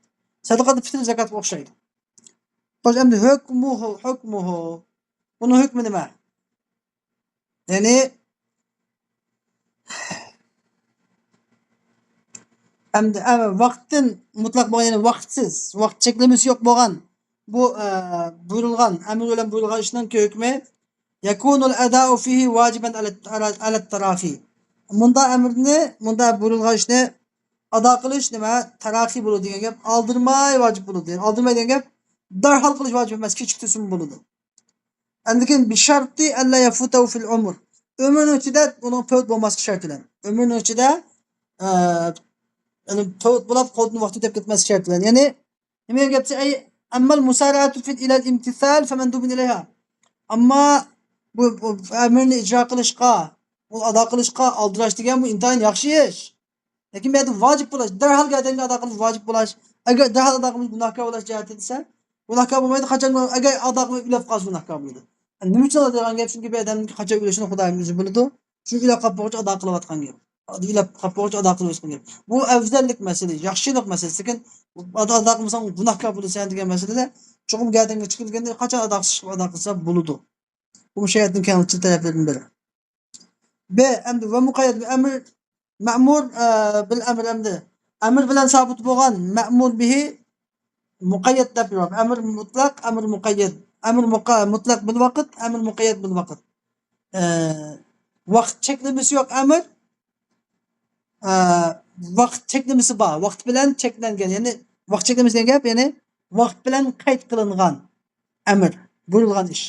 Sadaqat fitr zakatga o'xshaydi. Xo'sh, endi hukmuhu. Buni hukmi nima? Ya'ni endi vaqtdan mutlaq bo'lgan, ya'ni vaqtsiz, vaqt cheklamasi yo'q bo'lgan bu buyurilgan, amr bilan buyurilgan ishning hukmi yakunul ada'u fihi vajiban ala tarahi. Bunda buyurilgan ishni ado qilish nima? Tarahi bo'ladi degan gap, oldirmay vojib bo'ladi. Yani oldirmay degan gap darhol qilish vojib emas, kechiktirsin bo'ladi. Lekin bi sharti alla yafutahu fil umr. Umrning ichida uning fawt bo'lmasligi shart bilan. Umrning ichida yani fawt bo'lib qolgan vaqti deb ketmaslik shart bilan. Ya'ni nima degan gapsa, ay ammal musara'atu fil ila al-imtithal famandubun ilayha. Ammo bu amirni ijro qilishga, uni ado qilishga oldirash degan bu intayin yaxshi ish. Lekin bu yerda vojib bo'lish, darhol gadanga ado qilish vojib bo'lish. Agar darhol ado qilish gunohkor bo'lish jihati desa, gunohkor bo'lmaydi, qachon agar ado qilib ulab qolsa gunohkor bo'ladi. Nima uchun degan gap? Chunki bu odamning qachon o'lishini Xudoyim o'zi biladi. Shu ulab qolib qo'yuvchi ado qilayotgan gap. Ulab qolib qo'yuvchi ado qilayotgan gap. Bu afzallik masalasi, yaxshilik masalasi. Lekin ado qilmasang gunohkor bo'lasan degan masalada cho'qim gadanga chiqilganda qachon ado qilsa bo'ladi. Bu shariatning kamchilik taraflaridan biri. B endi va muqayyad bi amr ma'mur bil amr endi. Amr bilan sabit bo'lgan ma'mur bihi muqayyad deb yuradi. Amr mutlaq, amr muqayyad. Amr mutlaq bil vaqt, amr muqayyad bil vaqt. Vaqt cheklamasi yo'q amr, vaqt cheklamasi bor. Vaqt bilan cheklangan, ya'ni vaqt cheklamasi degan gap, ya'ni vaqt bilan qayd qilingan amr, buyurilgan ish.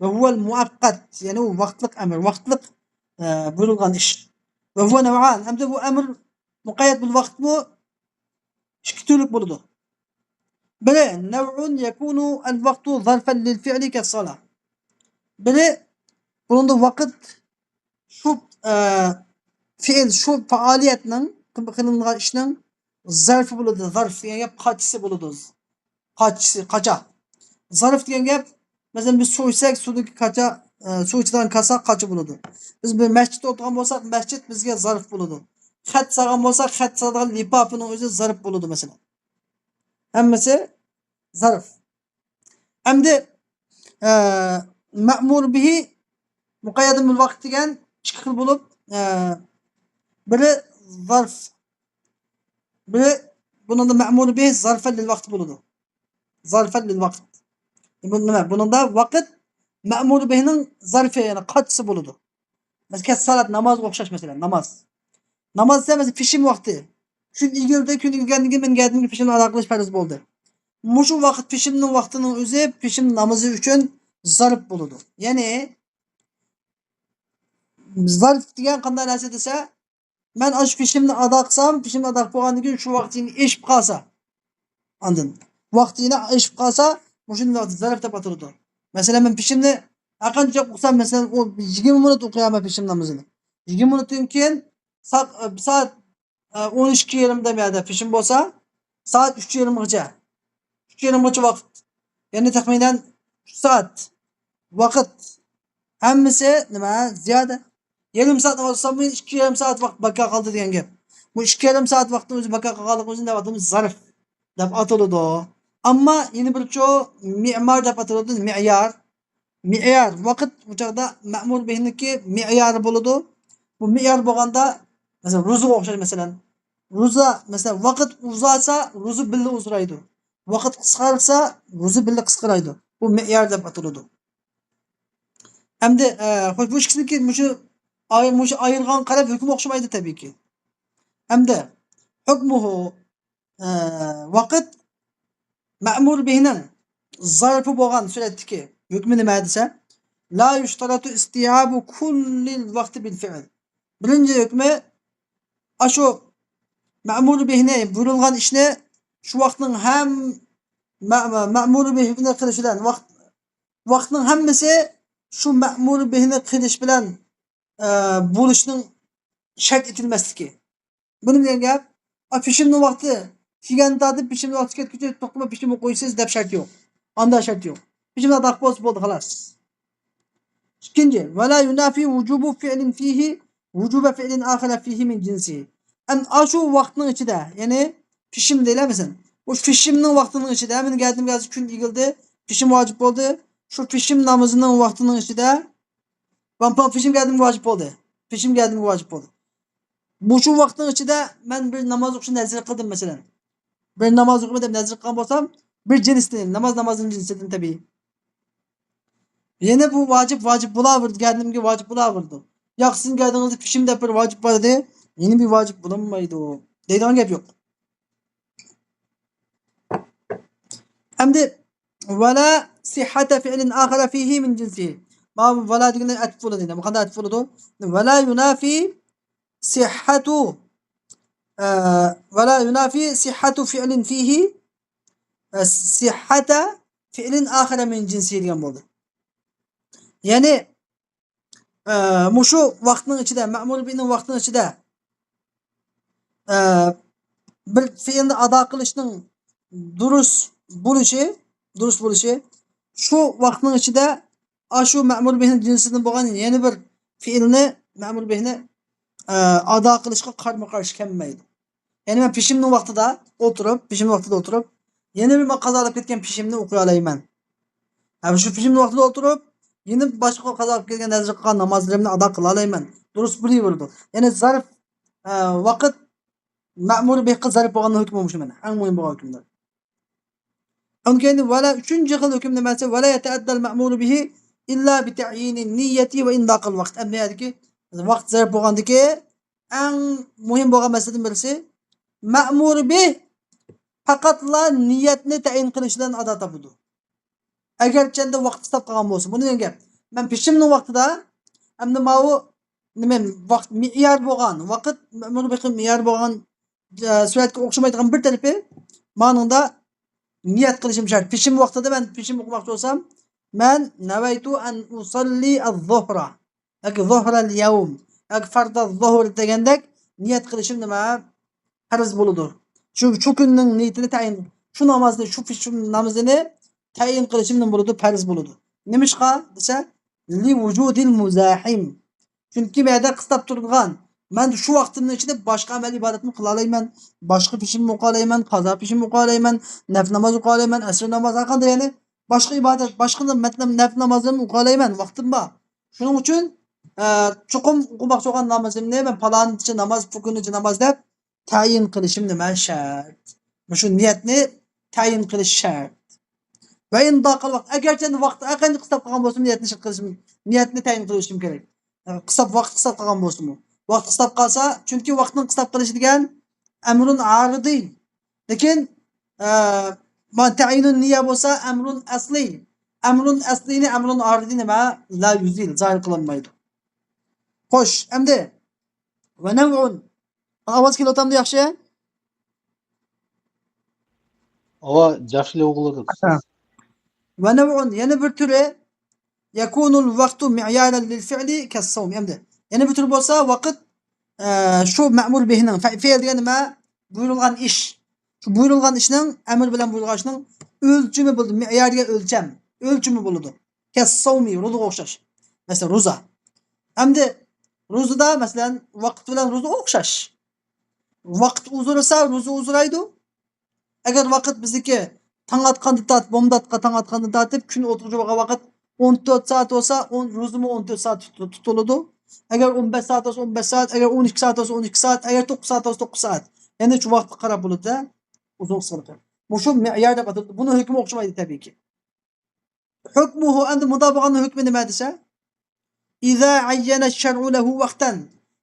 Va huwa al-muaqqat, ya'ni u vaqtliq amr, vaqtliq buyurilgan ish. Va huwa naw'an. Endi bu amr muqayyad bil vaqt bu ikki turlik bo'ladi. Biri naw'un yakunu al-vaqtu zarfan lil fi'li kas-salah. Biri bunda vaqt shu fe'l, shu faoliyatning qilingan ishning zarfi bo'ladi. Zarf degan gap qachisi bo'ladi. Qacha. Zarf degan gap, masalan biz suv ichsak, suvdagi qacha, suv ichidan kasa qacha bo'ladi. Biz bir masjidda o'tirgan bo'lsak, masjid bizga zarf bo'ladi. Xat sag'an bo'lsak, xat sag'an lipofining o'zi zarf bo'ladi masalan. Hammasi zarf. Endi ma'mur bihi muqayyadun bil vaqt degan ikki xil bo'lib, biri zarf, biri buningda ma'mur bihi zarfan lil vaqt bo'ladi. Zarfan lil vaqt. Bu nima? Buningda vaqt ma'mur bihining zarfi, ya'ni qachisi bo'ladi. Masalan, salat, namozga o'xshash masalan, namoz. Namoz esa masalan pishim vaqti. Kun igilganligi men gadimga pishimni ado qilish farz bo'ldi. Mushu vaqt pishimning vaqtining o'zi pishim namozi uchun zarf bo'ladi. Ya'ni zarf degan qanday narsa desa, men osh pishimni ado qilsam, pishimni ado qilgandan keyin shu vaqtini eshib qolsa, andin vaqtini eshib qolsa, mushunda zarf deb ataladi. Masalan, men pishimni qancha o'qisam, masalan, 20 minut o'qiyaman pishim namozini. 20 minutdan keyin soat 12:30 da meyada pishim bo'lsa, soat 3:30gacha. 3:30gacha vaqt. Ya'ni taxminan 3 soat vaqt. Hammasi nima? Ziyoda. Yarım saat namaz kılsam 2,5 saat vaqt baka kaldı degan gap. Bu 2,5 saat vaqtni o'zi baka qolganlik o'zini deyapmiz zarf deb ataladi. Ammo yana bir cho me'mor deb ataladi, me'yor. Me'yor vaqt bu chaqda ma'mur bihniki me'yori bo'ladi. Bu me'yor bo'lganda masalan ro'zaga o'xshaydi masalan. Ro'za masalan vaqt uzaysa ro'za billa uzraydi. Vaqt qisqarsa ro'za billa qisqaraydi. Bu me'yor deb ataladi. Endi xo'sh bu ikkisiniki mushu ayirgan qarab hukmi o'xshamaydi tabiiyki. Endi hukmuhu vaqt ma'mur bihning zarfi bo'lgan suratdagi hukmi nima desa la yushtaratu istiyabu kullil vaqti bil fi'l. Birinchi hukmi ashu ma'mur bihni buyurilgan ishni shu vaqtning ham ma'mur bihni qilish bilan vaqtning hammasi shu ma'mur bihni qilish bilan bo'lishning shart etilmasligi. Buni degan gap pishimni vaqti kelgan tatib pishimni vaqti ketguncha to'xtamay pishimni qo'ysiz deb shart yo'q. Anda shart yo'q. Pishimni adaq bo'lsa bo'ldi xolos. İkinci, ve la yunafi vucubu fi'lin fihi vucuba fi'lin ahara fihi min cinsi. En aşu vaktinin içinde yani pişim değil misin? O pişimnin vaktinin içinde hemen geldim gün yıkıldı. Pişim vacip oldu. Şu pişim namazının vaktinin içinde ben pişim geldim vacip oldu. Pişim geldim vacip oldu. Bu şu vaktinin içinde ben bir namaz okuşu nezir kıldım mesela. Bir namaz okumadım nezir kıldım olsam bir cins değil. Namazın cinsidir tabii. Yine bu vacip bulavırdı. Kendimki vacip bulavırdı. Yaksın geldiğinizde pişim de bir vacip vardı. Yeni bir vacip bulunmaydı o. Deyden gap yok. Hem de vela sihhate fi'lin ahara fihi min cinsihi. Ma vela digine atif oladı. Bu kadar atif oladı. Vela yunafi sihhatu vela yunafi sihhatu fi'lin fihi sihhate fi'lin ahara min cinsihi diyen oldu. Yani muşu vaktinin içinde, ma'mur bihning vaktinin içinde bir fiilni ado qilishning durust bo'lishi shu vaqtning ichida shu ma'mur bihning jinsidan bo'lgan yana bir fiilni ma'mur bihni ado qilishga qarama qarshi kelmaydi. Ya'ni men pishimning vaqtida o'tirib yana bir qazolab ketgan pishimni o'qiy olaman. Shu pishimning vaqtida o'tirib yine boshqa qazolab kelgan nazar qilgan namozlarimni ado qila olaman. Durust bo'laverdi. Ya'ni zarf vaqt ma'mur bih zarf bo'lgan hukmi shu mana. Eng muhim bo'lgan hukmlar. Undan keyin vala uchinchi xil hukm nimasi? Vala yata'adda al-ma'mur bihi illa bi ta'yin an-niyyati wa indaq al-vaqt. Amniyadiki vaqt zarf bo'lgandiki eng muhim bo'lgan masaladan birisi ma'mur bih faqatla niyatni tayin qilishdan ado topadi. Agar chanda vaqt istab qolgan bo'lsa, buni degan gap. Men pishimning vaqtida hamda mau nima vaqt me'yor bo'lgan, vaqt ma'mur bih me'yor bo'lgan suratga o'xshamaydigan bir tarafi ma'noda niyat qilishim shart. Pishim vaqtida men pishim o'qimoqchi bo'lsam, men nawaytu an usalli az-zuhra. Yoki zuhra al-yawm. Yoki fard az-zuhr degandek niyat qilishim nima? Farz bo'ladi. Shu kunning niyatini tayin, shu namozni, shu pishim namozini tayin qilishim nima bo'ladi? Farz bo'ladi. Nimishqa desa, li vujudil muzahim. Chunki bu yerda qistab turgan men shu vaqtimning ichida boshqa amal ibodatni qila olaman, boshqa pishimni o'qiy olaman, qazo pishimni o'qiy olaman, nafl namoz o'qiy olaman, asr namoz haqida ya'ni boshqa ibodat, boshqa nafl namozimni o'qiy olaman, vaqtim bor. Shuning uchun chuqum o'qimoqchi bo'lgan namozimni men palonchi namoz, bugunchi namoz deb tayin qilishim nima shart. Shu niyatni tayin qilish shart. Va indaqal vaqt agarcha vaqt aqancha qistab qolgan bo'lsa niyatni tayin qilishim kerak. Vaqt qistab qolgan bo'lsa-mu. Vaqt qistab qolsa, chunki vaqtni qistab qilish degan amrun aridiy. Lekin man ta'yinun niyya bo'lsa amrun asli. Amrun aslini amrun aridiy nima? La yuzil, zahir qilinmaydi. Xo'sh, endi va naw'un ovoz kelyapti yaxshi? Yaxshi o'g'ildi. Va naw'un yana bir turi yakunul vaqtu mi'yaran lil fi'li kas-sawm. Endi yana bir tur bo'lsa vaqt shu ma'mur bihning fe'l degan nima? Buyurilgan ish. Shu buyurilgan ishning amr bilan buyurilgan ishning o'lchimi bo'ldi. Me'yorga o'lchimi bo'ladi. Kas-sawmi ro'zaga o'xshash. Masalan, ro'za. Endi Ro'zada masalan vaqt bilan ro'za o'xshash. Vaqt uzursa ro'za uzuraydi. Agar vaqt bizniki tong atqanda tortib, bomdodga tong atqanda tortib, kun o'tirishga vaqt 14 soat bo'lsa, ro'zimi 14 soat tutiladi. Agar 15 soat bo'lsa 15 soat, agar 12 soat bo'lsa 12 soat, agar 9 soat bo'lsa 9 soat. Ya'ni shu vaqtga qarab bo'ladi-da, uzun qisqa. Bu shu me'yor deb ataladi. Buni hukmi o'xshamaydi tabiiyki. Hukmuhu endi mudobiqaning hukmi nima desa? İza ayyana şer'u lehu vaqtan.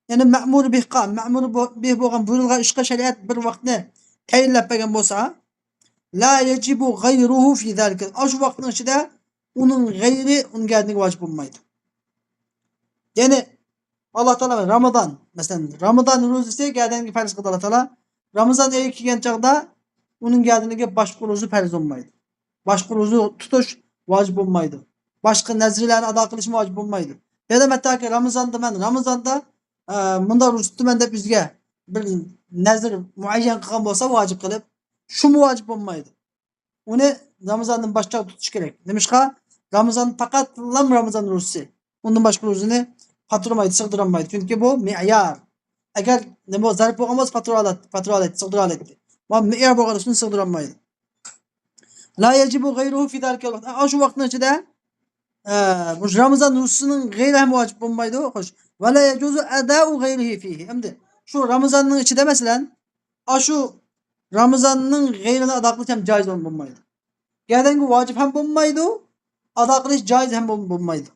Yani ma'mur bih qam, ma'mur bih bo'lgan buyurilgan ishga shariat bir vaqtni tayinlab bergan bo'lsa, la yajibu ghayruhu fi zalika. Shu vaqtning ichida uning g'ayri unga adniga vojib bo'lmaydi. Ya'ni Alloh taolo Ramazon, masalan, Ramazon ro'zasi gadaniga farz qildi Alloh taolo. Ramazon oyi kelgan chaqda uning gadaniga boshqa ro'za farz bo'lmaydi. Boshqa ro'za tutish vojib bo'lmaydi. Boshqa nazrlarni ado qilish vojib bo'lmaydi. Ya da hattoki Ramazonda bunda ro'za tutaman deb bizga bir nazr muayyan qilgan bo'lsa vojib qilib, shu vojib bo'lmaydi. Uni Ramazondan boshqa tutish kerak. Nimishqa? Ramazon faqat Ramazon ro'zasi. Undan boshqa ro'zani faturmaydi, sig'dirolmaydi. Chunki bu me'yor. Agar nima zarb bo'lgan bo'lsa faturoladi, sig'diroladi. Va me'yor bo'lgan uchun sig'dirolmaydi. La yajibu ghayruhu fi zalika vaqt. Shu vaqtning ichida bu Ramazon ro'zasining g'ayri ham vojib bo'lmaydi, xo'sh. Va la yajuzu ada'u ghayrihi fihi. Endi shu Ramazonning ichida masalan, shu Ramazonning g'ayrini ado qilish ham joiz bo'lmaydi. Gadanga vojib ham bo'lmaydi, ado qilish joiz ham bo'lmaydi.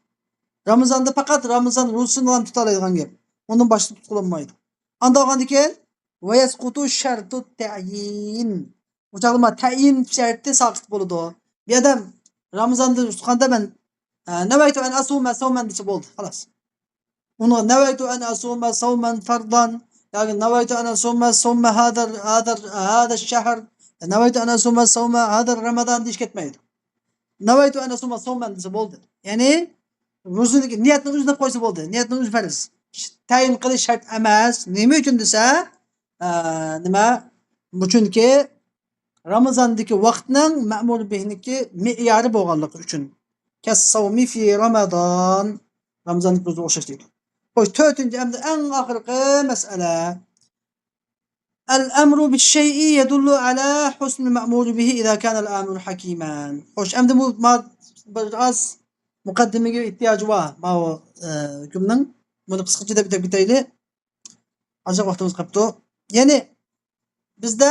Ramazonda faqat Ramazon ro'zasini tutoladigan gap. Undan boshqa tutulmaydi. Anda olgandan keyin va yasqutu shartu ta'yin. Bu chaqma tayin sharti saqit bo'ladi. Bu odam Ramazonda tutganda men navaytu an asuma sawman desa bo'ldi, xolos. Uni navaytu an asuma sawman fardan yoki navaytu an asuma sawma hada shahr, navaytu an asuma sawma hada Ramazon deyish ketmaydi. Navaytu an asuma sawman desa bo'ldi. Ya'ni ro'zadagi niyatni o'zida qo'ysa bo'ldi. Niyatni o'zi farz. Tayin qilish shart emas. Nima uchun desa, nima? Chunki Ramazondagi vaqtning ma'mur bihniki me'yori bo'lganligi uchun. Kas-savmi fi Ramazon. Ramazonga ro'za o'xshash deydi. Xo'sh, 4-chi hamda eng oxirgi masala. Al-amru bish-shay'i yadullu ala husn al-ma'mur bihi idza kana al-amru hakiman. Xo'sh, endi bu biroz muqaddimaga ehtiyoji bor. Bu hukmning buni qisqacha deb bitaylik. Hozir vaqtimiz qolibdi. Ya'ni bizda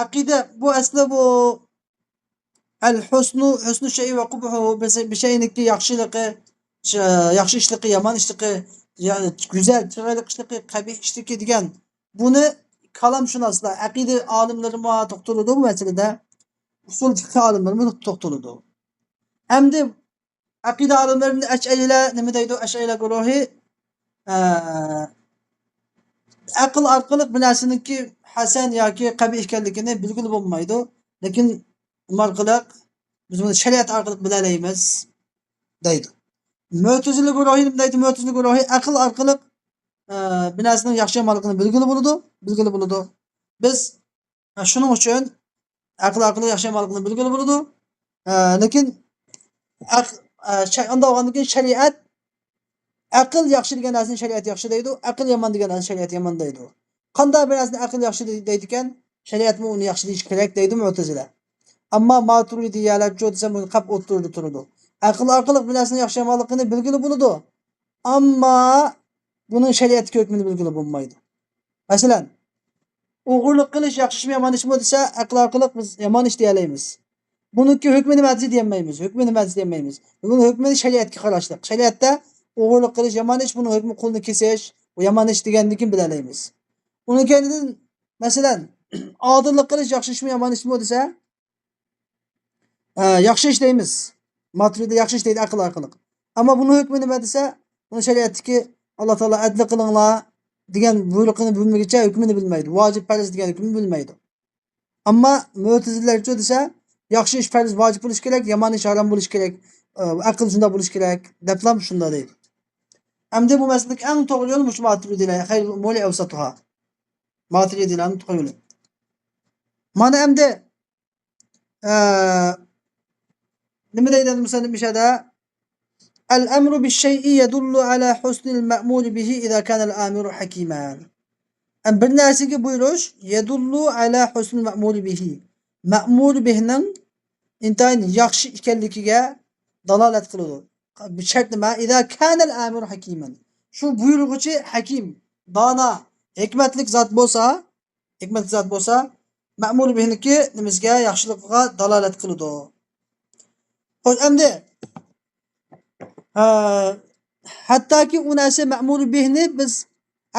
aqida bu asli bu husnu shay va qubhu bi shayniki yaxshiligi, yaxshi ishligi, yomon ishligi, go'zal, chiroyli ishligi, qabih ishligi degan buni kalamshunoslar, aqida olimlari ma to'xtaladi bu masalada. Usul fiqh olimlari to'xtaladi. Hamda aqida olimlarini ash'arilar nima deydi? Ash'arilar guruhi aql orqali bir narsaniki hasan yoki qabih ekanligini bilgili bo'lmaydi. Lekin umarqiliq biz buni shariat orqali bilalaymiz deydi. Mu'tazila guruhi nima deydi? Mu'tazila guruhi aql orqali bir narsaning yaxshi yomonligini bilgili bo'ladi. Biz shuning uchun aql orqali yaxshi yomonligini bilgili bo'ladi. Lekin unda olgandan shariat aql yaxshi degan narsani shariat yaxshi deydi, aql yomon degan narsani shariat yomon deydi. Qanday bir narsani aql yaxshi deydi ekan, shariat uni yaxshi deyish kerak deydi Mu'tazila. Ammo Maturidiyalar cho'tsa buni qab o'tirdi. Aql orqali bir narsani yaxshi yomonligini bilgili bo'ladi. Ammo buning shariat hukmini bilgili bo'lmaydi. Masalan, o'g'irlik qilish yaxshimi yomon ishmi desa, aql orqali biz yomon ish deya olamiz. Buniki hukmi nima deyolmaymiz. Buni hukmini shariatga qarashlik. Shariatda o'g'irlik qilish yomon ish, buni hukmi qo'lni kesish, u yomon ish degandan keyin bilalaymiz. Uni keyindan masalan, odillik qilish yaxshi ishmi yomon ishmi desa, yaxshi ish deymiz. Maturida yaxshi ish deydi aql orqali. Ammo buni hukmi nima desa, buni shariatdagi Alloh taolo adl qilinglar degan buyruqni bilmaguncha hukmini bilmaydi. Vojib farz degan hukmini bilmaydi. Ammo Mu'tazilalarcha desa, yaxshi ish farz vojib bo'lish kerak, yomon ish harom bo'lish kerak, aql shunda bo'lish kerak, deblam shunda deydi. Hamda bu masalada eng to'g'ri yo'l mush Maturidilar, xayrul umuri awsatuha. Maturidilarning to'g'ri yo'li. Mana endi nima deydi musallim ishada? El-emru bi'ş-şey'i yedullu ala husnil ma'mul bihi iza kana'l amiru hakiman. Bir narsaga buyurish yedullu ala husnil ma'mul bihi. Ma'mul bihning intayin yaxshi ekanligiga dalolat qiladi. Bu shart nima? İza kana'l amiru hakiman. Shu buyurg'uchi hakim, dono, hikmatlik zot bo'lsa, ma'mul bihniki nimizga yaxshilikqa dalolat qiladi. Xo'sh, endi hattoki u narsa ma'mul bihni biz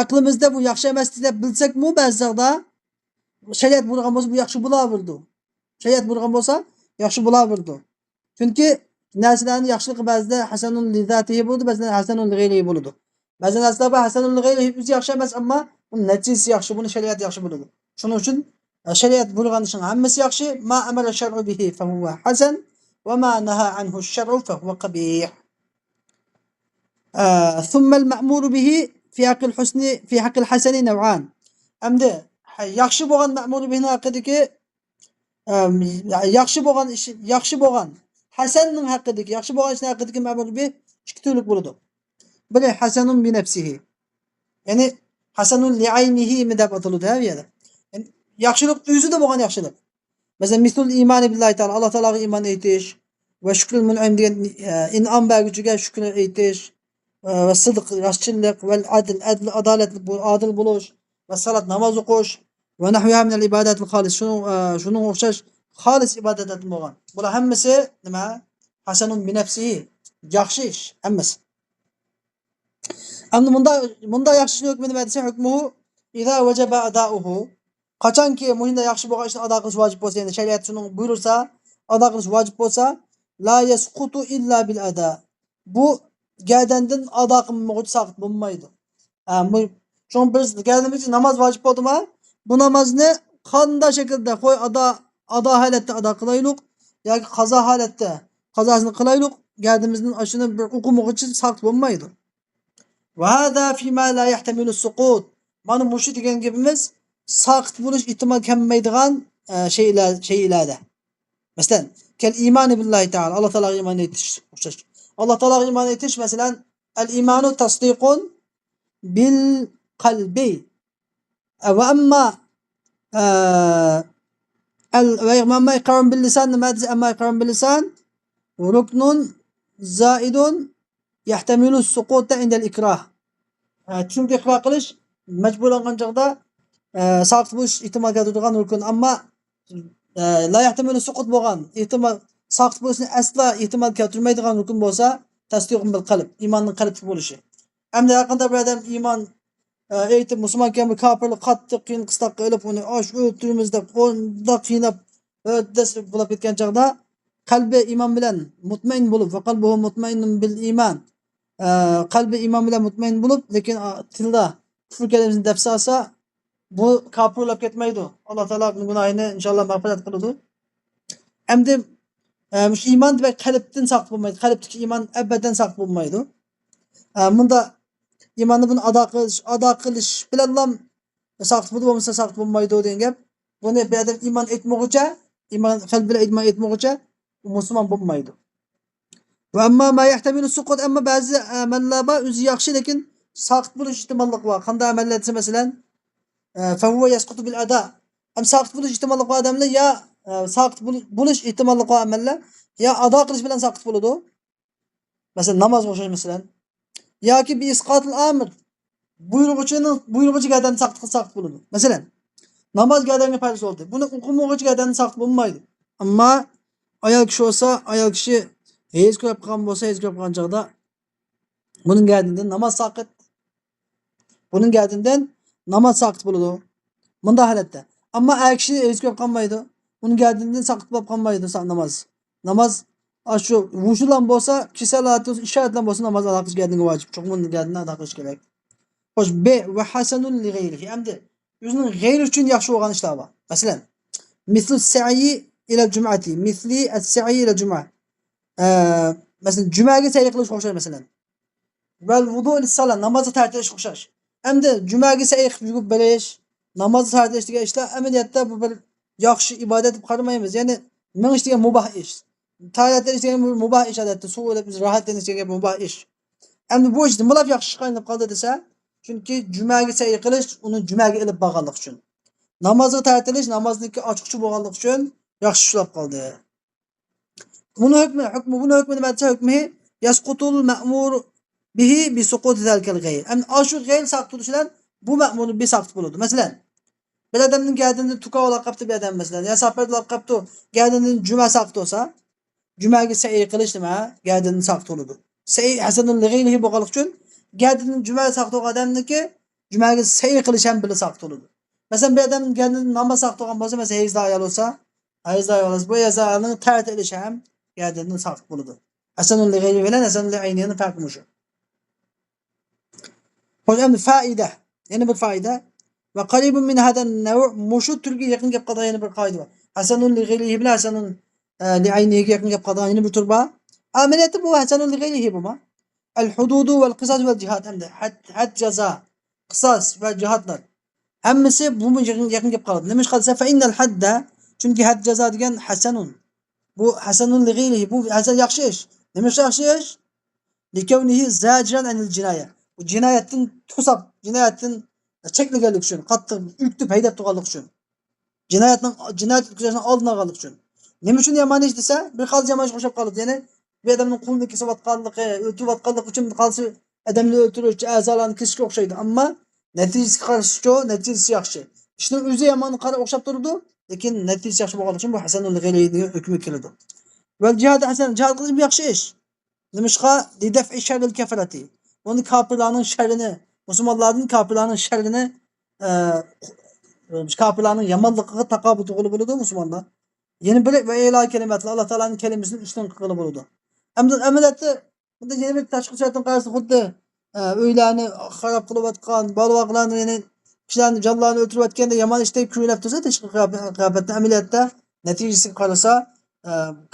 aqlimizda bu yaxshi emas deb bilsakmi, ba'zida shariat buyurgan bo'lsa bu yaxshi bo'laverdi. Shariat buyurgan bo'lsa yaxshi bo'laverdi. Chunki narsalarning yaxshiligi ba'zida hasanun li zatihi bo'ladi, ba'zida hasanun li g'ayrihi bo'ladi. Ba'zi narsalar hasanun li g'ayrihi o'zi yaxshi emas, ammo uni natijasi yaxshi, buni shariat yaxshi bo'ladi. Shuning uchun shariat buyurgan ishning hammasi yaxshi. Ma amara shar'u bihi fa huwa hasan va ma naha anhu ash-shar'u fa huwa qabih. ثم المأمور به في حق الحسن في حق الحسن نوعان. Endi yaxshi bo'lgan ma'mur bihi haqidagi yaxshi bo'lgan hasanning haqidagi yaxshi bo'lgan ishning haqidagi ma'mur bihi ikki turlik bo'ladi. Biri hasanun bi nafsihi. Ya'ni hasanun li aynihi mi deb ataladi bu yerda. Yani yaxshilik o'zida bo'lgan yaxshilik. Masalan, mislul iymoni billahi ta'ala, Alloh taologa iymon etish va shukrul mun'im degan in'om beruvchiga shukr etish. Ve sıdq, rastçılık, ve adil, adaletlik, adil buluş, ve salat, namaz okuş, ve nahviha minel ibadetil halis, şunun okşaş, halis ibadet etme olan. Bula hemmesi, nima? Hasanun bi nefsihi, yaxshi ish, hemmesi. Endi bunda yaxshi ishni hukmi nima desa, hukmuhu, iza vajaba adauhu, qachonki munda yaxshi bo'lgan ishni ado qilish vojib bo'lsa, ya'ni shariat shuni buyursa, ado qilish vojib bo'lsa, la yasqutu illa bil ada. Bu gerdandan ado qilmoqchi saqit bo'lmaydi. Chunki biz gerdanimizda namoz vojib bo'ldimi? Bu namozni qanday shaklda ado holatda ado qilaylik yoki qazo holatda qazosini qilaylik, gardimizning oshini bir o'qimoqchi saqit bo'lmaydi. Va hada fi ma la yahtamilu suqut. Mana mushi degan gapimiz saqit bo'lish ehtimol kelmaydigan şeylarda. Masalan, kel imani billahi ta'ala, Alloh taologa iymon etish o'xshash. Allah Teala iman etiş mesela el-imanu tasdikun bil kalbi ve amma ve ikrarun bil lisan ama ikrarun bil lisan ruknun zaidun yahtamilu sukuta indel ikrah. Çünkü ikrah qilish mecbur olgan chaqda saqit bo'lish ihtimol keltiradigan rukun, ammo la yahtamilu suqut bo'lgan ihtimol saqit bo'lishni asla ihtimol keltirmaydigan rukun bo'lsa, tasdiqun bil qalb, iymonning qalbda bo'lishi. Endi yaqinda bir odam iymon aytib musulmon ekan, kofirlik qattiq qiyin qistoq qilib uni osh o'tirimiz deb qo'ndoq qiynab o'tdas bo'lib ketgan chaqda qalbi iymon bilan mutmain bo'lib, va qalbuhu mutmainun bil iymon. Qalbi iymon bilan mutmain bo'lib, lekin tilda kufr kalimasini deb solsa, bu kofir bo'lib ketmaydi. Alloh taolo gunohini inshaalloh mag'firat qiladi. Endi shu iymon demak qalbdan saqit bo'lmaydi. Qalbdagi iymon abadan saqit bo'lmaydi. Bunda iymonni buni ado qilish bilan saqit bo'lmasa saqit bo'lmaydi degan gap. Buni bir odam iymon etmoqcha, iymon qalb bilan iymon etmoqcha musulmon bo'lmaydi. Va amma ma yahtamilu suqut, amma ba'zi amallar bor o'zi yaxshi lekin saqit bo'lish ehtimollik bor. Qanday amallar desa masalan fa huwa yasqutu bil ada. Saqit bo'lish ehtimollik bor odamlar ya saqit bo'lish ehtimolli bor amallar ya ado qilish bilan saqit bo'ladi. Masalan namoz o'qish masalan yoki bi isqotil amr buyurg'uchi gardan saqit bo'ladi. Masalan namoz gardanga farz bo'ldi. Buni o'qimoqchi gardan saqit bo'lmaydi. Ammo ayol kishi olsa, ayol kishi hech ko'rib qolgan bo'lsa, hech ko'rib qolgan chaqda buning gardidan namoz saqit. Buning gardidan namoz saqit bo'ladi. Bunda holatda. Ammo ayol kishi hech ko'rib qolmaydi. Uning gardidan saqit bo'lib qolmaydi namoz. Namoz shu vushulan bo'lsa, kisalat ishoratlan bo'lsa namoz ado qilish gardanga vojib. Chunki buning gardidan ado qilish kerak. Xo'sh, b va hasanun li g'ayrihi. Endi o'zining g'ayri uchun yaxshi bo'lgan ishlar bor. Masalan, mislu sa'i ila jum'ati, misli as-sa'i ila jum'a. Masalan, jumaga sayr qilish o'xshash masalan. Val vudu lis-salat, namozga tartish o'xshash. Endi jumaga sayr qilib yurib berish, namozga tartish degan ishlar amaliyotda bu bir yaxshi ibodat deb qaramaymiz. Ya'ni ming ish degan mubah ish. Tabiatlar işleyen mubah iş adettir. Suğuyla biz rahat işleyen mubah iş. Endi bu ishni nima yaxshi qilinib qoldi desa, chunki jumaga sa'y qilish uni jumaga ilib borganlik uchun. Namozga tartilish namozniki ochiqchi bo'lganlik uchun yaxshi ishlab qoldi. Buni hukmi nima desa hukmi yasqutul ma'mur bihi bi suquti zalikal ghayr. Endi ashu ghayr saqt bo'lishidan bu ma'murni bi saqt bo'ladi. Masalan, bir odamning gardini tuka olib qapti bir odam masalan, ya safarda olib qapti, gardini juma saqt bo'lsa, jumaga sa'y qilish nima? Gardini saqt bo'ladi. Sa'y hasanul ghayrihi bo'lganlik uchun gardini jumaga saqt bo'lgan odamniki jumaga sa'y qilish ham bili saqt bo'ladi. Masalan, bir odam gardini namoz saqt bo'lgan bo'lsa, masalan, hayzda ayol bo'lsa, hayzda ayol bo'lsa, bu yazarning ta'at ilishi ham gardini saqt bo'ladi. Hasanul ghayrihi bilan hasanul aynini farqi shu. Hocam faida, yana bir faida ve qaribun min hadan nav' mushu turga yaqin gap qolgan yana bir qoida bor. Hasanul ghayrihi bilan hasanul li ayniga yaqin gap qolgan yana bir tur bor. Amaliyati bu hasanul ghayrihi bu ma. El hududu vel qisas vel cihad hamda had jaza, qisas ve cihadlar. Hammasi bu yaqin gap qoladi. Nima ish qilsa fa innal hadda chunki had jaza degan hasanun. Bu hasanul ghayrihi bu hasan yaxshi ish. Nima yaxshi ish? Likavnihi zajiran anil jinaya. Bu jinoyatdan to'sab, jinoyatdan cheklaganlik uchun, qattiq uytib haydab turganlik uchun. Jinoyat o'tkazishni oldini olganlik uchun. Nima uchun yomon ish desa, bir xil yomon ish qo'shib qoladi. Ya'ni bir odamning qo'lini kesayotganligi, o'tayotganlik uchun qalsi odamni o'ldirish, a'zolarni kesishga o'xshaydi. Ammo natijasi qarshi, natijasi yaxshi. Ishning o'zi yomon qarab o'xshab turadi, lekin natijasi yaxshi bo'lganligi uchun bu hasanul ghayrihi hukmi keladi. Va jihad hasan, jihad qilish yaxshi ish. Nimishqa lidaf'i şerril kafarati. Onu kafirlerin şerrini, Müslümanların kafirlerin şerrini kafirlerin yamanlıqqa taqabut qilib bo'ladi Müslümanlar. Yeni bir ve ilahi kelimatlar Allah Teala'nın kelimesini üstün qilib bo'ladi. Amaliyotda bunda yeni bir tashqi jihatdan qarasa xuddi uylarni xarob qilayotgan, bolvoqlarni ya'ni kishilarni jonlarini o'ltirayotganda yomon ishda kuylab tursa tashqi qiyofatda amaliyotda natijasiga qarasa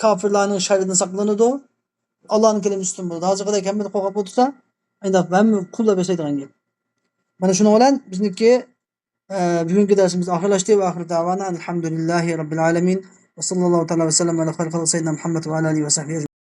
kafirlarning sharridan saqlanadi. Allah'ın kelimesi üstün buldu. Hazır kadar kendini kokap otursa aynı ben mi kulla beseydiğin gibi. Bana şunu olan bizdeki bugünkü dersimiz ahirlaştı ve ahir davana elhamdülillahi rabbil alemin ve sallallahu aleyhi ve sellem ve aleyhi ve sellem Muhammed ve aleyhi ve sahbihi